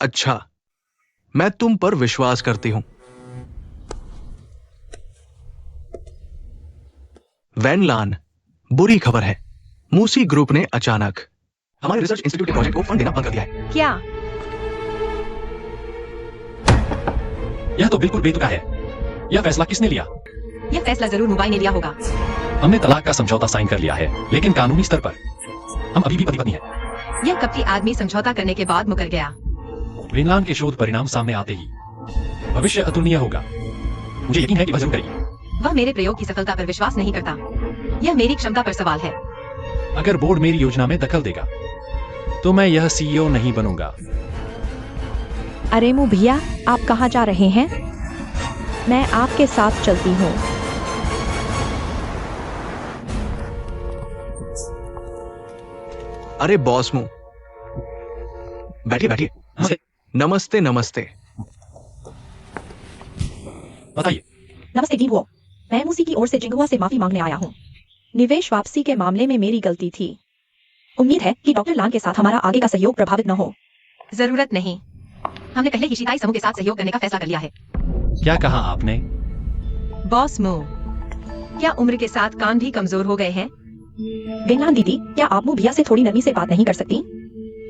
अच्छा, मैं तुम पर विश्वास करती हूँ। वेनलान, बुरी खबर है। मूसी ग्रुप ने अचानक हमारे रिसर्च इंस्टीट्यूट के प्रोजेक्ट को फंड देना बंद कर दिया है। क्या? यह तो बिल्कुल बेतुका है। यह फैसला किसने लिया? यह फैसला जरूर मुंबई ने लिया होगा। हमने तलाक का समझौता साइन कर लिया है, लेकिन कानूनी स्तर पर हम अभी भी पति पत्नी हैं। यह कपटी आदमी समझौता करने के बाद मुकर गया। ग्रीनलैंड के शोध परिणाम सामने आते ही भविष्य अतुलनीय होगा। मुझे यकीन है कि वह जरूर करेगी। वह मेरे प्रयोग की सफलता पर विश्वास नहीं करता। यह मेरी क्षमता पर सवाल है। अगर बोर्ड मेरी योजना में दखल देगा तो मैं यह सीईओ नहीं बनूंगा। अरेमू भैया, आप कहाँ जा रहे हैं? मैं आपके साथ चलती हूँ। अरे बॉस मुंह, बैठिए बैठिए। नमस्ते। नमस्ते नमस्ते। बताइए। नमस्ते जीवो, मैं मूसी की ओर से जिंगहुआ से माफी मांगने आया हूँ। निवेश वापसी के मामले में मेरी गलती थी। उम्मीद है कि डॉक्टर लान के साथ हमारा आगे का सहयोग प्रभावित न हो। जरूरत नहीं। हमने पहले ही शिताई समूह के साथ सहयोग करने का फैसला कर लिया है। क्या कहा आपने? बॉस मो, क्या उम्र के साथ कान भी कमजोर हो गए हैं? बेंगलान दीदी, क्या आप मु भैया से थोड़ी नरमी से बात नहीं कर सकती?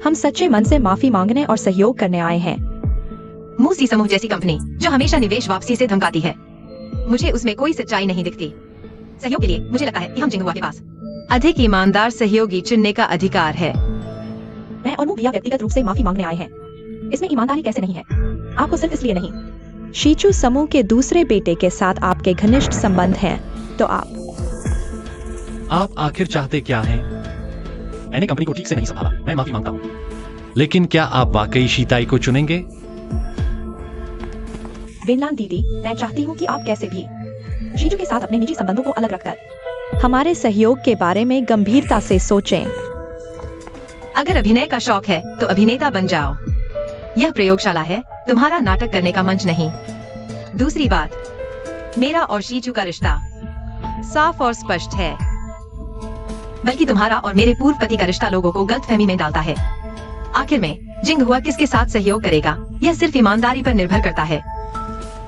हम सच्चे मन से माफी मांगने और सहयोग करने आए हैं। मूसी समूह जैसी कंपनी जो हमेशा निवेश वापसी से धमकाती है, मुझे उसमें कोई सच्चाई नहीं दिखती। सहयोग के लिए मुझे लगता है कि हम जिंगहुआ के पास अधिक ईमानदार सहयोगी चुनने का अधिकार है। मैं और मु भैया व्यक्तिगत रूप से माफी मांगने आए हैं। इसमें ईमानदारी कैसे नहीं है? आपको सिर्फ इसलिए नहीं, शीचू समूह के दूसरे बेटे के साथ आपके घनिष्ठ संबंध हैं, तो आप आखिर चाहते क्या हैं? मैंने कंपनी को ठीक से नहीं संभाला, मैं माफी मांगता हूँ। लेकिन क्या आप वाकई शीताई को चुनेंगे? बेनलान दीदी, मैं चाहती हूँ कि आप कैसे भी शीचू के साथ अपने निजी संबंधों को अलग रखकर हमारे सहयोग के बारे में गंभीरता से सोचें। अगर अभिनय का शौक है तो अभिनेता बन जाओ। यह प्रयोगशाला है, तुम्हारा नाटक करने का मंच नहीं। दूसरी बात, मेरा और शीचू का रिश्ता साफ और स्पष्ट है, बल्कि तुम्हारा और मेरे पूर्व पति का रिश्ता लोगों को गलतफहमी में डालता है। आखिर में जिंगहुआ किसके साथ सहयोग करेगा, यह सिर्फ ईमानदारी पर निर्भर करता है,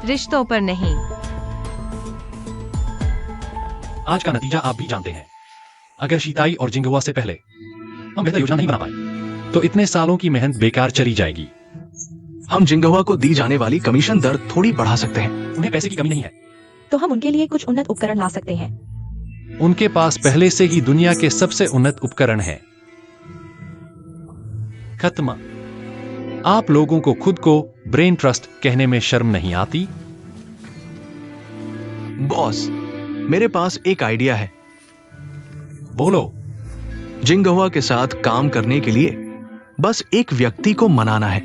रिश्तों पर नहीं। आज का नतीजा आप भी जानते हैं। अगर शीताई और जिंगहुआ से पहले हम बेहतर योजना नहीं बना पाए तो इतने सालों की मेहनत बेकार चली जाएगी। हम जिंगहुआ को दी जाने वाली कमीशन दर थोड़ी बढ़ा सकते हैं। उन्हें पैसे की कमी नहीं है। तो हम उनके लिए कुछ उन्नत उपकरण ला सकते हैं। उनके पास पहले से ही दुनिया के सबसे उन्नत उपकरण हैं। खत्म। आप लोगों को खुद को ब्रेन ट्रस्ट कहने में शर्म नहीं आती? बॉस, मेरे पास एक आइडिया है। बोलो। जिंगहुआ के साथ काम करने के लिए बस एक व्यक्ति को मनाना है,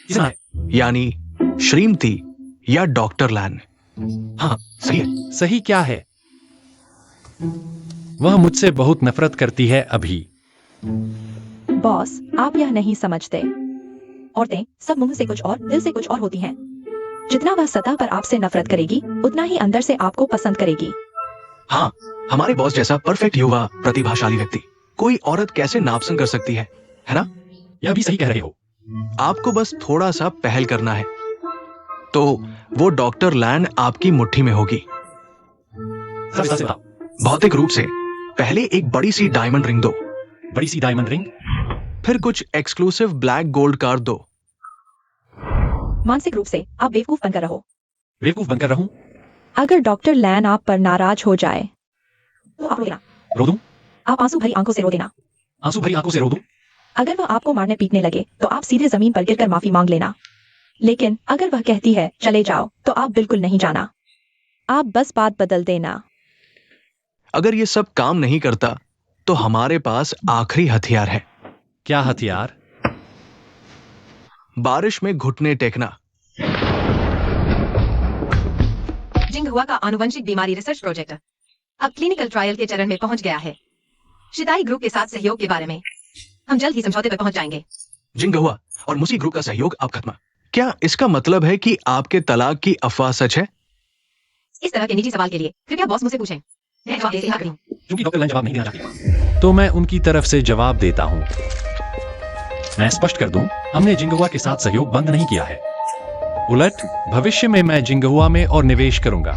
किसना है? यानी श्रीमती या डॉक्टर लैन। हाँ, सही है। सही क्या है? वह मुझसे बहुत नफरत करती है अभी। बॉस, आप यह नहीं समझते। औरतें सब मुंह से कुछ और दिल से कुछ और होती हैं। जितना वह सतह पर आपसे नफरत करेगी, उतना ही अंदर से आपको पसंद करेगी। हाँ, हमारे बॉस जैसा परफेक्ट युवा प्रतिभाशाली व्यक्ति कोई औरत कैसे नापसंद कर सकती है ना? यह भी सही कह रहे हो। आपको बस थोड़ा सा पहल करना है, तो वो डॉक्टर लैन आपकी मुट्ठी में होगी। सब विस्तार से बताओ। भौतिक रूप से पहले एक बड़ी सी डायमंड रिंग दो, बड़ी सी डायमंड रिंग, फिर कुछ एक्सक्लूसिव ब्लैक गोल्ड कार दो। मानसिक रूप से आप बेवकूफ बनकर रहो। बेवकूफ बनकर रहूं? अगर डॉक्टर लैन आप पर नाराज हो जाए तो आप रो देना। रो दूं? आप आंसू भरी आंखों से रो देना। आंसू भरी आंखों से रो दूं? अगर वह आपको मारने पीटने लगे तो आप सीधे जमीन पर गिरकर माफी मांग लेना। लेकिन अगर वह कहती है चले जाओ, तो आप बिल्कुल नहीं जाना। आप बस बात बदल देना। अगर ये सब काम नहीं करता तो हमारे पास आखिरी हथियार है। क्या हथियार? बारिश में घुटने टेकना। जिंगहुआ का आनुवंशिक बीमारी रिसर्च प्रोजेक्ट अब क्लिनिकल ट्रायल के चरण में पहुंच गया है। शिताई ग्रुप के साथ सहयोग के बारे में हम जल्द ही समझौते पर पहुंच जाएंगे। जिंगहुआ और मुसी ग्रुप का सहयोग अब खत्म। क्या इसका मतलब है कि आपके तलाक की अफवाह सच है? इस तरह के निजी सवाल के लिए कृपया बॉस मुझसे पूछें। मैं जवाब देते ही हाँ करूं। क्योंकि डॉक्टर लैन जवाब नहीं देना चाहती, तो मैं उनकी तरफ से जवाब देता हूं। मैं स्पष्ट कर दूं, हमने जिंगहुआ के साथ सहयोग बंद नहीं किया है। उलट भविष्य में मैं जिंगहुआ में और निवेश करूंगा।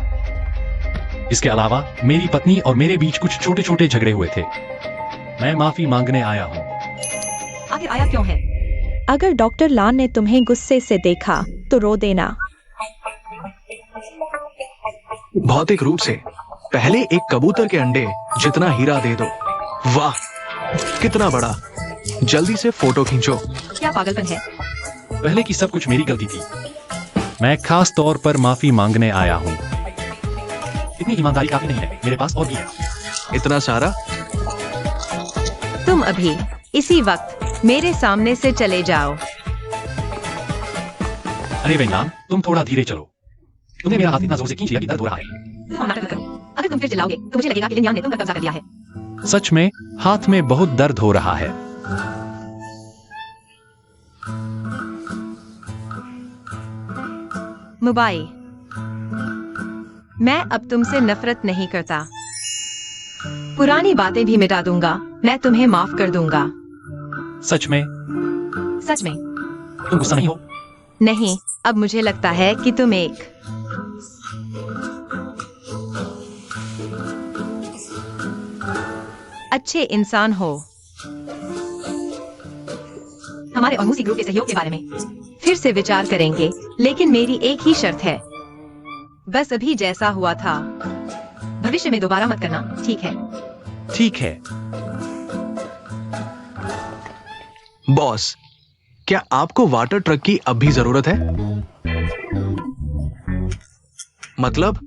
इसके अलावा मेरी पत्नी और मेरे बीच कुछ छोटे छोटे झगड़े हुए थे। मैं माफी मांगने आया हूं। आखिर आया क्यों है? अगर डॉक्टर लान ने तुम्हें गुस्से से देखा तो रो देना। भौतिक रूप से पहले एक कबूतर के अंडे जितना हीरा दे दो। वाह, कितना बड़ा। जल्दी से फोटो खींचो। क्या पागलपन है? पहले की सब कुछ मेरी गलती थी। मैं खास तौर पर माफी मांगने आया हूँ। इतनी ईमानदारी काफी नहीं है, मेरे पास और भी है। इतना सारा? तुम अभी इसी वक्त मेरे सामने से चले जाओ। अरे वेंगलान, तुम थोड़ा धीरे चलो। तुमने मेरा हाथ इतना जोर से खींच लिया कि दर्द हो रहा है। तुम नाटक मत करो। अगर तुम फिर चिल्लाओगे तो मुझे लगेगा कि लिनयान ने तुम पर कब्जा कर लिया है। सच में हाथ में बहुत दर्द हो रहा है। मोबाइल, मैं अब तुमसे नफरत नहीं करता। पुरानी बातें भी मिटा दूंगा। मैं तुम्हें माफ कर दूंगा। सच में? सच में? तुम गुस्सा नहीं हो? नहीं, अब मुझे लगता है कि तुम एक अच्छे इंसान हो। हमारे और मूसी ग्रुप के सहयोग के बारे में फिर से विचार करेंगे, लेकिन मेरी एक ही शर्त है। बस अभी जैसा हुआ था भविष्य में दोबारा मत करना, ठीक है? ठीक है। बॉस, क्या आपको वाटर ट्रक की अब भी जरूरत है? मतलब?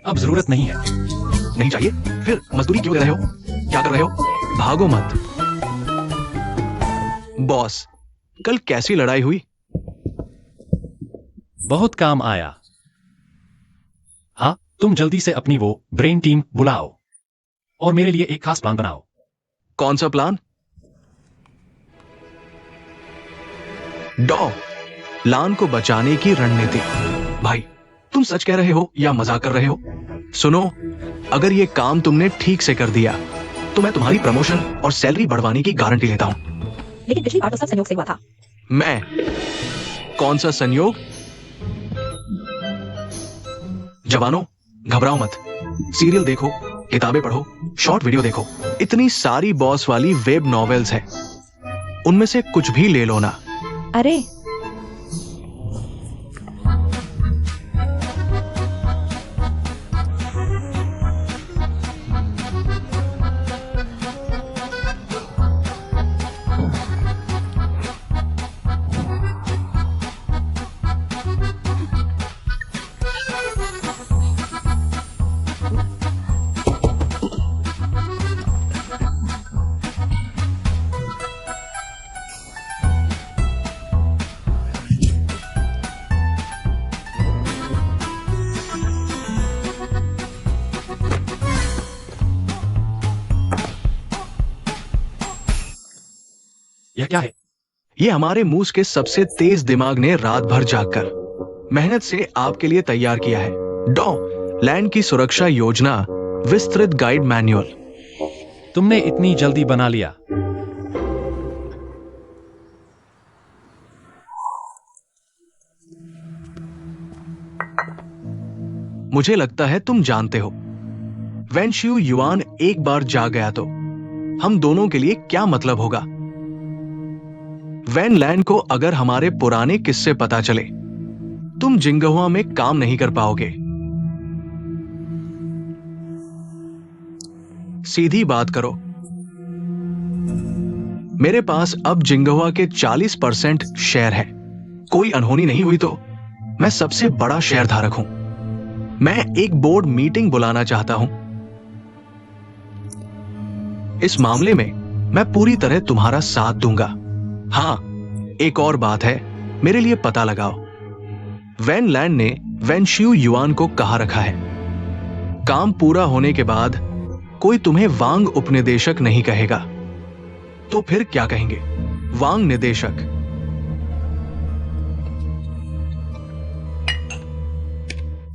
अब जरूरत नहीं है। नहीं चाहिए? फिर मजदूरी क्यों दे रहे हो? क्या कर रहे हो? भागो मत। बॉस, कल कैसी लड़ाई हुई? बहुत काम आया। हाँ, तुम जल्दी से अपनी वो ब्रेन टीम बुलाओ और मेरे लिए एक खास प्लान बनाओ। कौन सा प्लान? डॉ, लान को बचाने की रणनीति। भाई, तुम सच कह रहे हो या मजाक कर रहे हो? सुनो, अगर ये काम तुमने ठीक से कर दिया तो मैं तुम्हारी प्रमोशन और सैलरी बढ़वाने की गारंटी लेता हूं। लेकिन पिछली बार तो सब संयोग से हुआ था। मैं? कौन सा संयोग? जवानों, घबराओ मत। सीरियल देखो, किताबें पढ़ो, शॉर्ट वीडियो देखो। इतनी सारी बॉस वाली वेब नॉवेल्स हैं, उनमें से कुछ भी ले लो ना। अरे, यह क्या है? ये हमारे मूस के सबसे तेज दिमाग ने रात भर जागकर मेहनत से आपके लिए तैयार किया है। डॉ, लैंड की सुरक्षा योजना विस्तृत गाइड मैन्युअल। तुमने इतनी जल्दी बना लिया? मुझे लगता है तुम जानते हो, वेनशियू युआन एक बार जाग गया तो हम दोनों के लिए क्या मतलब होगा। वैन लैंड को अगर हमारे पुराने किस्से पता चले, तुम जिंगहुआ में काम नहीं कर पाओगे। सीधी बात करो। मेरे पास अब जिंगहुआ के 40% शेयर है। कोई अनहोनी नहीं हुई तो मैं सबसे बड़ा शेयर धारक हूं। मैं एक बोर्ड मीटिंग बुलाना चाहता हूं। इस मामले में मैं पूरी तरह तुम्हारा साथ दूंगा। हाँ, एक और बात है, मेरे लिए पता लगाओ। वैन लैंड ने वेनशियू युआन को कहा रखा है, काम पूरा होने के बाद कोई तुम्हें वांग उपनिदेशक नहीं कहेगा, तो फिर क्या कहेंगे? वांग निदेशक।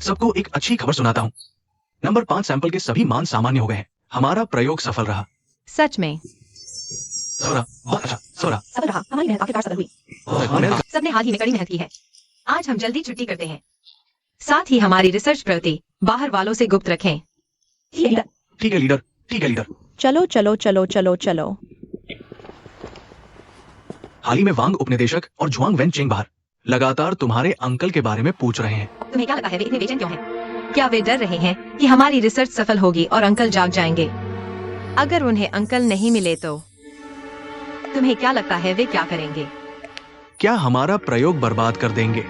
सबको एक अच्छी खबर सुनाता हूं। नंबर 5 सैंपल के सभी मान सामान्य हो गए हैं। हमारा प्रयोग सफल रहा। सच में? सोरा, बहुत अच्छा, सोरा। सफल रहा। हमारी मेहनत आखिरकार सफल हुई। सबने हाल ही में कड़ी मेहनत की है। आज हम जल्दी छुट्टी करते हैं। साथ ही हमारी रिसर्च प्रगति बाहर वालों से गुप्त रखें। ठीक है लीडर। ठीक है लीडर, ठीक है लीडर। चलो चलो चलो चलो चलो। हाल ही में वांग उपनिदेशक और जुआंग वेन चेंग बाहर लगातार तुम्हारे अंकल के बारे में पूछ रहे हैं। तुम्हें क्या लगता है वे इतने बेचैन क्यों हैं? क्या वे डर रहे हैं कि हमारी रिसर्च सफल होगी और अंकल जाग जाएंगे? अगर उन्हें अंकल नहीं मिले तो तुम्हें क्या लगता है वे क्या करेंगे? क्या हमारा प्रयोग बर्बाद कर देंगे?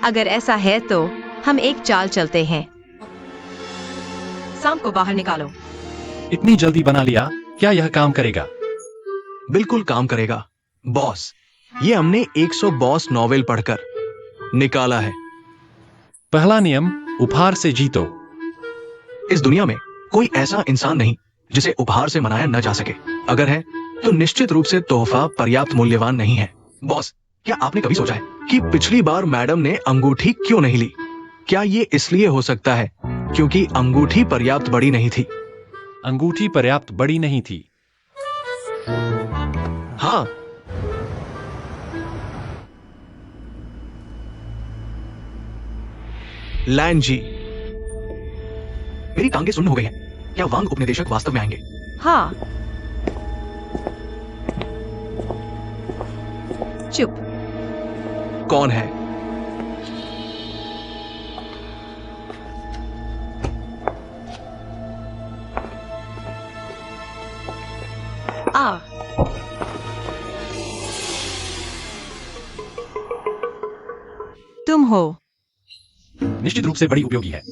अगर ऐसा है तो हम एक चाल चलते हैं। सांप को बाहर निकालो। इतनी जल्दी बना लिया, क्या यह काम करेगा? बिल्कुल काम करेगा बॉस। ये हमने 100 बॉस नॉवेल पढ़कर निकाला है। पहला नियम, उपहार से जीतो। इस दुनिया में कोई ऐसा इंसान नहीं जिसे उपहार से मनाया न जा सके। अगर है तो निश्चित रूप से तोहफा पर्याप्त मूल्यवान नहीं है। बॉस, क्या आपने कभी सोचा है कि पिछली बार मैडम ने अंगूठी क्यों नहीं ली? क्या ये इसलिए हो सकता है क्योंकि अंगूठी पर्याप्त बड़ी नहीं थी? अंगूठी पर्याप्त बड़ी नहीं थी। हाँ, लैन जी, मेरी टांगे सुन्न हो गई हैं। क्या वांग उपनिदेशक वास्तव में आएंगे? हाँ। चुप। कौन है? आ। तुम हो। निश्चित रूप से बड़ी उपयोगी है।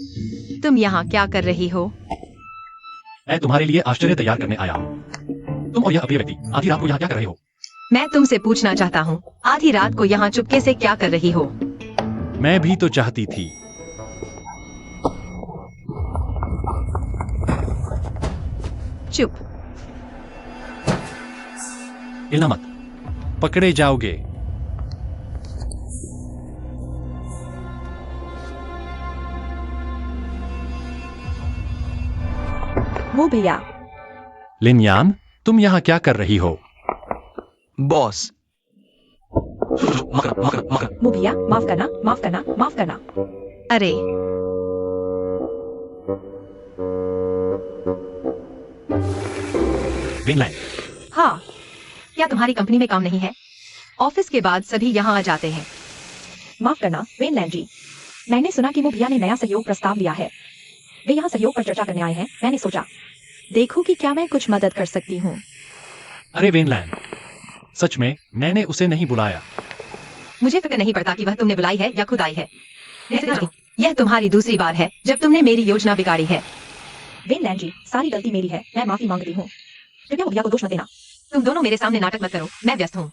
तुम यहाँ क्या कर रही हो? मैं तुम्हारे लिए आश्चर्य तैयार करने आया हूँ। तुम और यह अप्रिय व्यक्ति आधी रात को यहाँ क्या कर रहे हो? मैं तुमसे पूछना चाहता हूँ, आधी रात को यहाँ चुपके से क्या कर रही हो? मैं भी तो चाहती थी। चुप। हिलना मत। पकड़े जाओगे। मु भैया, लिनयान, तुम यहाँ क्या कर रही हो? बॉस। मकर। मु भैया, माफ करना, माफ करना, माफ करना। अरे विनलैंड, हाँ, क्या तुम्हारी कंपनी में काम नहीं है? ऑफिस के बाद सभी यहाँ आ जाते हैं। माफ करना वेनलैंड जी, मैंने सुना कि मु भैया ने नया सहयोग प्रस्ताव लिया है। वे यहाँ सहयोग पर चर्चा करने आए हैं। मैंने सोचा देखूं कि क्या मैं कुछ मदद कर सकती हूँ। अरे वेनलैंड, सच में मैंने उसे नहीं बुलाया। मुझे फिक्र नहीं पड़ता कि वह तुमने बुलाई है या खुद आई है। यह तुम्हारी दूसरी बार है जब तुमने मेरी योजना बिगाड़ी है। वेनलैंड जी, सारी गलती मेरी है, मैं माफी मांगती हूँ। कृपया मु भैया को दोष मत देना। तुम दोनों मेरे सामने नाटक मत करो, मैं व्यस्त हूँ।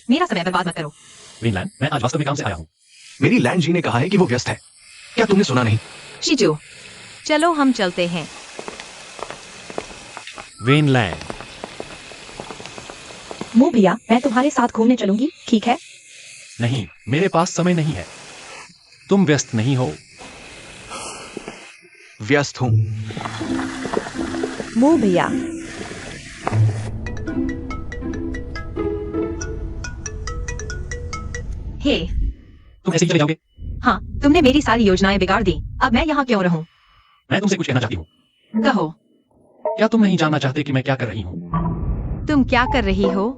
मेरा समय बर्बाद मत करो। वेनलैंड, मैं आज वास्तव में काम से आया हूँ। मेरी लैन जी ने कहा है कि वो व्यस्त है। क्या तुमने सुना नहीं? शिजू, चलो हम चलते हैं। वेनलैंड, मु भैया, मैं तुम्हारे साथ घूमने चलूंगी, ठीक है? नहीं, मेरे पास समय नहीं है। तुम व्यस्त नहीं हो। व्यस्त हूं। मु भैया, हे, तुम ऐसे ही चले जाओगे? हाँ, तुमने मेरी सारी योजनाएं बिगाड़ दी। अब मैं यहाँ क्यों रहूं? मैं तुमसे कुछ कहना चाहती हूँ। कहो। क्या तुम नहीं जानना चाहते कि मैं क्या कर रही हूँ? तुम क्या कर रही हो?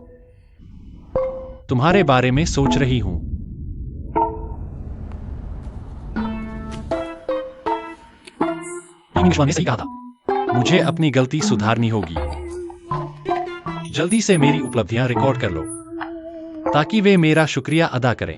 तुम्हारे बारे में सोच रही हूँ। इंग्लिश ने सही कहा था। मुझे अपनी गलती सुधारनी होगी। जल्दी से मेरी उपलब्धियां रिकॉर्ड कर लो ताकि वे मेरा शुक्रिया अदा करें।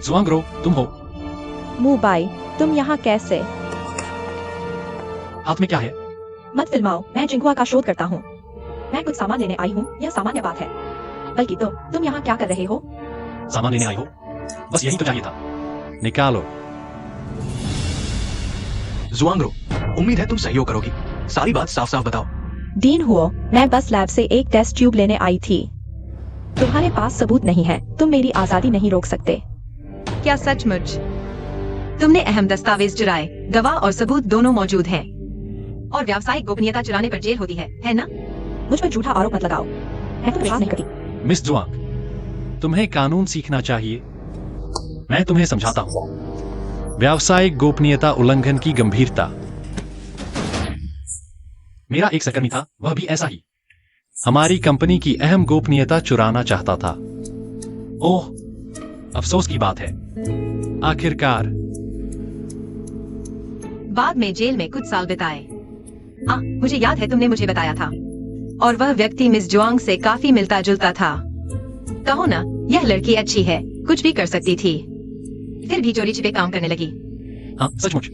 जुआंग्रो, तुम हो? मु बाई, तुम यहाँ कैसे? हाथ में क्या है? मत फिल्माओ, मैं जिंगुआ का शोध करता हूँ। मैं कुछ सामान लेने आई हूँ, यह सामान्य बात है। बल्कि तुम यहाँ क्या कर रहे हो? सामान लेने आई हो? बस यही तो चाहिए था। निकालो। जुआंग्रो, उम्मीद है तुम सहयोग करोगी। सारी बात साफ साफ बताओ। डीन हुओ, मैं बस लैब से एक टेस्ट ट्यूब लेने आई थी। तुम्हारे पास सबूत नहीं है, तुम मेरी आजादी नहीं रोक सकते। क्या सचमुच? तुमने अहम दस्तावेज चुराए, गवाह और सबूत दोनों मौजूद हैं। और व्यावसायिक गोपनीयता चुराने पर जेल होती है ना? मुझ पर झूठा आरोप मत लगाओ, मैं तुम विश्वास नहीं करती। मिस जुआंग, तुम्हें कानून सीखना चाहिए। मैं तुम्हें समझाता हूँ। व्यावसायिक गोपनीयता उल्लंघन की गंभीरता। मेरा एक सहकर्मी था, वह भी ऐसा ही। हमारी कंपनी की अहम गोपनीयता चुराना चाहता था। ओह, अफसोस की बात है। आखिरकार बाद में जेल में कुछ साल बिताए। मुझे याद है तुमने मुझे बताया था। और वह व्यक्ति मिस जुआंग से काफी मिलता जुलता था। कहो ना, यह लड़की अच्छी है, कुछ भी कर सकती थी, फिर भी चोरी छिपे काम करने लगी। हाँ, सचमुच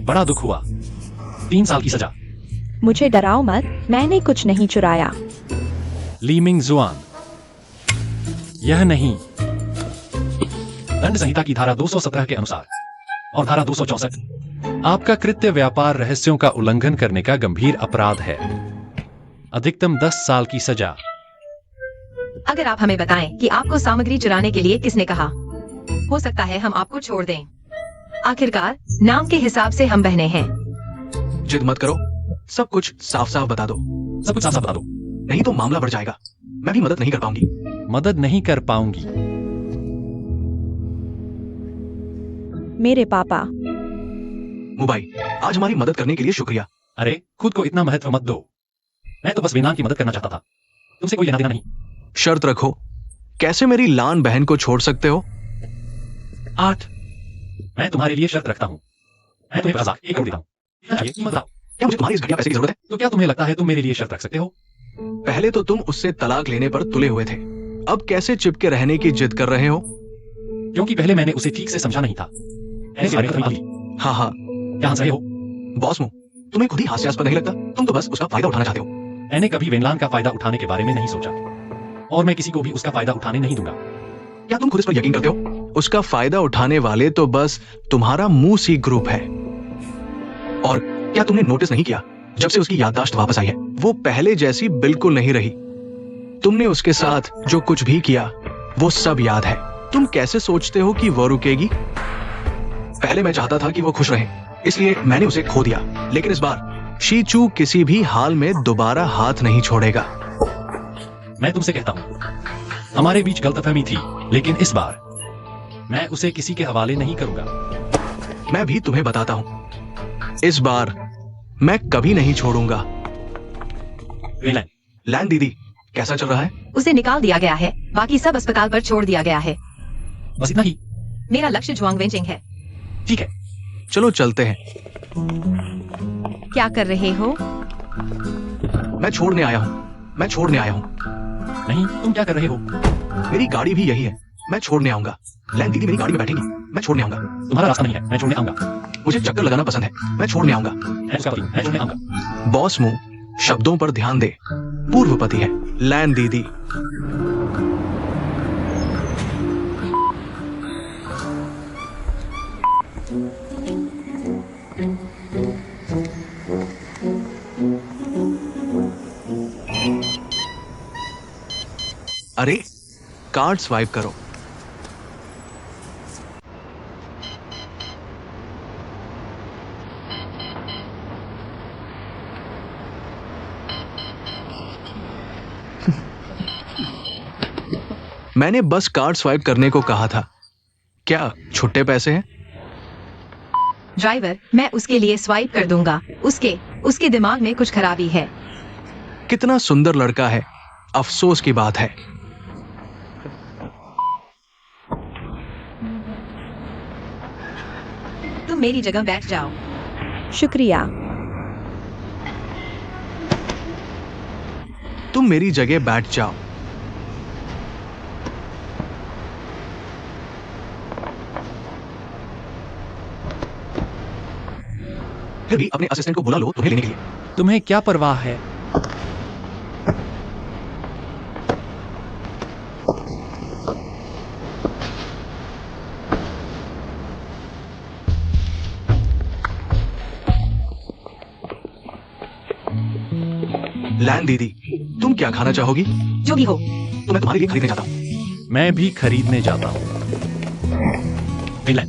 बड़ा दुख हुआ। 3 साल की सजा। मुझे डराओ मत, मैंने कुछ नहीं चुराया। लीमिंग जुआन। यह नहीं। दंड संहिता की धारा 217 के अनुसार और धारा 264। आपका कृत्य व्यापार रहस्यों का उल्लंघन करने का गंभीर अपराध है। अधिकतम 10 साल की सजा। अगर आप हमें बताएं कि आपको सामग्री चुराने के लिए किसने कहा, हो सकता है हम आपको छोड़ दें। आखिरकार नाम के हिसाब से हम बहने हैं। जिद मत करो, सब कुछ साफ साफ बता दो। सब कुछ साफ साफ बता दो। नहीं तो मामला बढ़ जाएगा। मैं भी मदद नहीं कर पाऊंगी। मदद नहीं कर पाऊंगी। मेरे पापा। मुबाई, आज हमारी मदद करने के लिए शुक्रिया। अरे, खुद को इतना महत्व मत दो। मैं तो बस वेनलान की मदद करना चाहता था, तुमसे कोई लेना देना नहीं। शर्त रखो, कैसे मेरी लान बहन को छोड़ सकते हो? 8। मैं तुम्हारे लिए शर्त रखता हूँ। मैं तुम्हें 1 करोड़ देता हूँ। कितना चाहिए, कीमत बताओ। क्या मुझे तुम्हारी इस घटिया पैसे की जरूरत है? तो क्या तुम्हें लगता है तुम मेरे लिए शर्त रख सकते हो? पहले तो तुम उससे तलाक लेने पर तुले हुए थे, अब कैसे चिपके रहने की जिद कर रहे हो? क्योंकि पहले मैंने उसे ठीक से समझा नहीं था। मैंने तुम्हारी कमी ली। हाँ हाँ, क्या हंस रहे हो? बॉस मुंह, तुम्हें खुद ही हास्यास्पद नहीं लगता? तुम तो बस उसका फायदा उठाना चाहते हो। मैंने कभी वेनलान का फायदा उठाने के बारे में नहीं सोचा, और मैं किसी को भी उसका फायदा उठाने नहीं दूंगा। क्या तुम खुद इस पर यकीन करते हो? उसका फायदा उठाने वाले तो बस तुम्हारा मुंह सी ग्रुप है। और क्या तुमने नोटिस नहीं किया, जब से उसकी याददाश्त वापस आई है, वो पहले जैसी बिल्कुल नहीं रही। तुमने उसके साथ जो कुछ भी किया, वो सब याद है। तुम कैसे सोचते हो कि वो रुकेगी? पहले मैं चाहता था कि वो खुश रहे, इसलिए मैंने उसे खो दिया। लेकिन इस बार शीचू किसी भी हाल में दोबारा हाथ नहीं छोड़ेगा। मैं तुमसे कहता हूँ, हमारे बीच गलतफहमी थी, लेकिन इस बार मैं उसे किसी के हवाले नहीं करूंगा। मैं भी तुम्हें बताता हूं, इस बार मैं कभी नहीं छोड़ूंगा। वेनलान, लैन दीदी, कैसा चल रहा है? उसे निकाल दिया गया है, बाकी सब अस्पताल पर छोड़ दिया गया है। बस इतना ही? मेरा लक्ष्य जुआंग वेंचिंग है। ठीक है, चलो चलते हैं। क्या कर रहे हो? मैं छोड़ने आया हूं। मैं छोड़ने आया हूं। नहीं, तुम क्या कर रहे हो? मेरी गाड़ी भी यही है। मैं छोड़ने आऊंगा। लैन दीदी मेरी गाड़ी में बैठेंगी। मैं छोड़ने आऊंगा। तुम्हारा रास्ता नहीं है, मैं छोड़ने आऊंगा। मुझे चक्कर लगाना पसंद है। मैं छोड़ने आऊंगा। मैं उसका पति, मैं छोड़ने आऊंगा। बॉस मुंह, शब्दों पर ध्यान दे। पूर्व पति है लैन दीदी। अरे, कार्ड स्वाइप करो। मैंने बस कार्ड स्वाइप करने को कहा था। क्या छुट्टे पैसे हैं? ड्राइवर, मैं उसके लिए स्वाइप कर दूंगा। उसके दिमाग में कुछ खराबी है। कितना सुंदर लड़का है। अफसोस की बात है। तुम मेरी जगह बैठ जाओ। शुक्रिया। तुम मेरी जगह बैठ जाओ। फिर भी अपने असिस्टेंट को बुला लो तुम्हें लेने के लिए। तुम्हें क्या परवाह है? लैन दीदी, तुम क्या खाना चाहोगी? जो भी हो। तो मैं तुम्हारे लिए खरीदने जाता हूँ। मैं भी खरीदने जाता हूँ। वेनलान,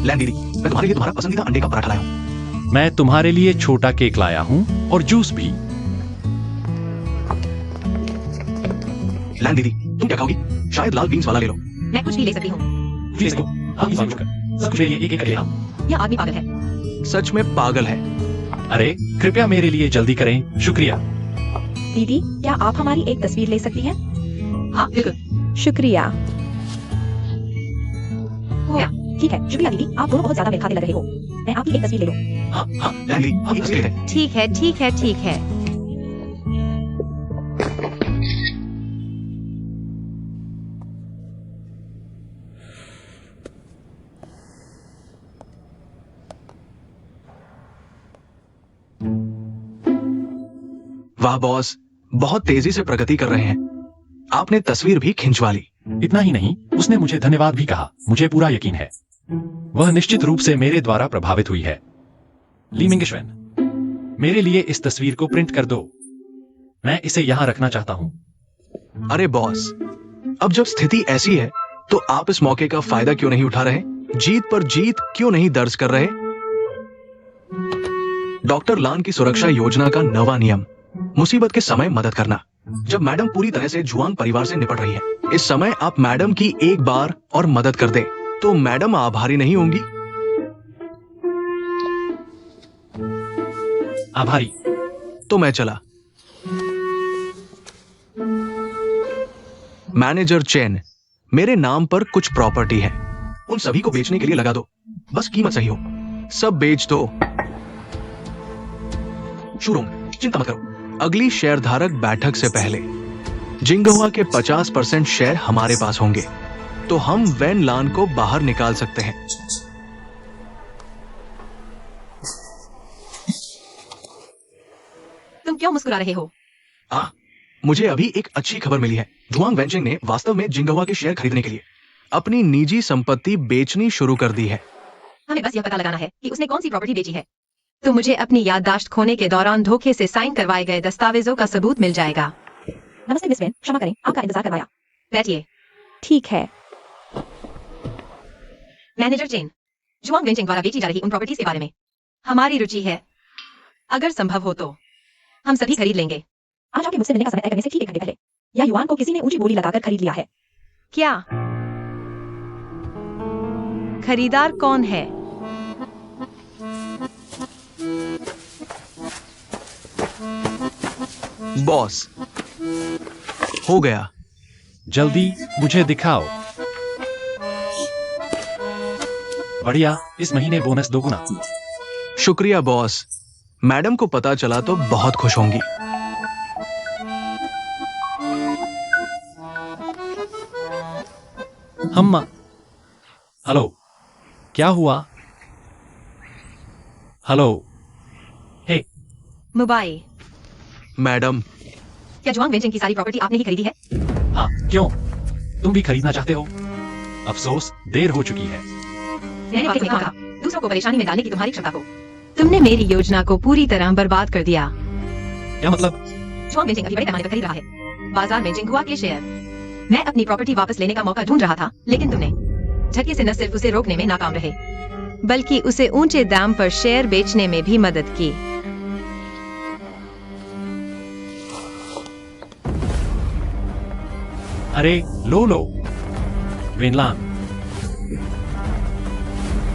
लैन दीदी, मैं तुम्हारे लिए तुम्हारा पसंदीदा अंडे का पराठा लाया हूँ। मैं तुम्हारे लिए छोटा केक लाया हूँ और जूस भी। लैन दीदी, तुम क्या खाओगी? शायद लाल बीन्स वाला ले लो। मैं कुछ भी ले सकती हूँ। कुछ ले सको? हाँ, इस बार रुक कर। सब कुछ मेरे लिए एक-एक करके लेना। यह आदमी पागल है। सच में पागल है। अरे कृपया मेरे लिए जल्दी करें, शुक्रिया। दीदी, क्या आप हमारी एक तस्वीर ले सकती हैं? हाँ बिल्कुल। शुक्रिया। हो गया। ठीक है, शुक्रिया दीदी, आप दोनों बहुत ज्यादा मेल खाते लग रहे हो। मैं आपकी एक तस्वीर ले लूं। हाँ हाँ लैंगली, हम तस्वीर है। ठीक है ठीक है ठीक है। वाह बॉस, बहुत तेजी से प्रगति कर रहे हैं। आपने तस्वीर भी खिंचवा ली। इतना ही नहीं, उसने मुझे धन्यवाद भी कहा। मुझे पूरा यकीन है वह निश्चित रूप से मेरे द्वारा प्रभावित हुई है। ली मिंगशवेन, मेरे लिए इस तस्वीर को प्रिंट कर दो। मैं इसे यहां रखना चाहता हूं। अरे बॉस, अब जब स्थिति ऐसी है तो आप इस मौके का फायदा क्यों नहीं उठा रहे? जीत पर जीत क्यों नहीं दर्ज कर रहे? डॉक्टर लान की सुरक्षा योजना का नवा नियम, मुसीबत के समय मदद करना। जब मैडम पूरी तरह से जुआंग परिवार से निपट रही है, इस समय आप मैडम की एक बार और मदद कर दें तो मैडम आभारी नहीं होंगी? आभारी? तो मैं चला। मैनेजर चेन, मेरे नाम पर कुछ प्रॉपर्टी है, उन सभी को बेचने के लिए लगा दो। बस कीमत सही हो, सब बेच दो। शुरू, चिंता मत करो। अगली शेयरधारक बैठक से पहले जिंगहुआ के 50% शेयर हमारे पास होंगे, तो हम वेन लान को बाहर निकाल सकते हैं। तुम क्यों मुस्कुरा रहे हो? मुझे अभी एक अच्छी खबर मिली है। जुआंग वेंचिंग ने वास्तव में जिंगहुआ के शेयर खरीदने के लिए अपनी निजी संपत्ति बेचनी शुरू कर दी है। हमें बस यह पता लगाना है कि उसने कौन सी प्रॉपर्टी बेची है। तो मुझे अपनी याददाश्त खोने के दौरान धोखे से साइन करवाए गए दस्तावेजों का सबूत मिल जाएगा। नमस्ते मिस वेन, क्षमा करें, आपका इंतजार करवाया। बैठिए। ठीक है। मैनेजर चेन, जुआंग वेंचिंग द्वारा बेची जा रही उन प्रॉपर्टीज के बारे में हमारी रुचि है। अगर संभव हो तो हम सभी खरीद लेंगे। आज आपके मुझसे मिलने का समय तय करने से ठीक 1 घंटे पहले या युआन को किसी ने ऊंची बोली लगाकर खरीद लिया है। क्या खरीदार कौन है? बॉस, हो गया। जल्दी मुझे दिखाओ। बढ़िया, इस महीने बोनस दोगुना। शुक्रिया बॉस, मैडम को पता चला तो बहुत खुश होंगी। हम हेलो, क्या हुआ? हेलो, हे मोबाइल। मैडम, क्या जुआंग वेंचिंग की सारी प्रॉपर्टी आपने ही खरीदी है? हाँ, क्यों? तुम भी खरीदना चाहते हो? अफसोस, देर हो चुकी है। मैंने वाकई में कहा, दूसरों को परेशानी में डालने की तुम्हारी क्षमता को। तुमने मेरी योजना को पूरी तरह बर्बाद कर दिया। क्या मतलब? जुआंग वेंचिंग अभी बड़े पैमाने पर खरीद रहा है। बाजार में जिंगहुआ के शेयर। मैं अपनी प्रॉपर्टी वापस लेने का मौका ढूंढ रहा था, लेकिन तुमने झटके से न सिर्फ उसे रोकने में नाकाम रहे, बल्कि उसे ऊंचे दाम पर शेयर बेचने में भी मदद की। अरे लो लो, वेनलान,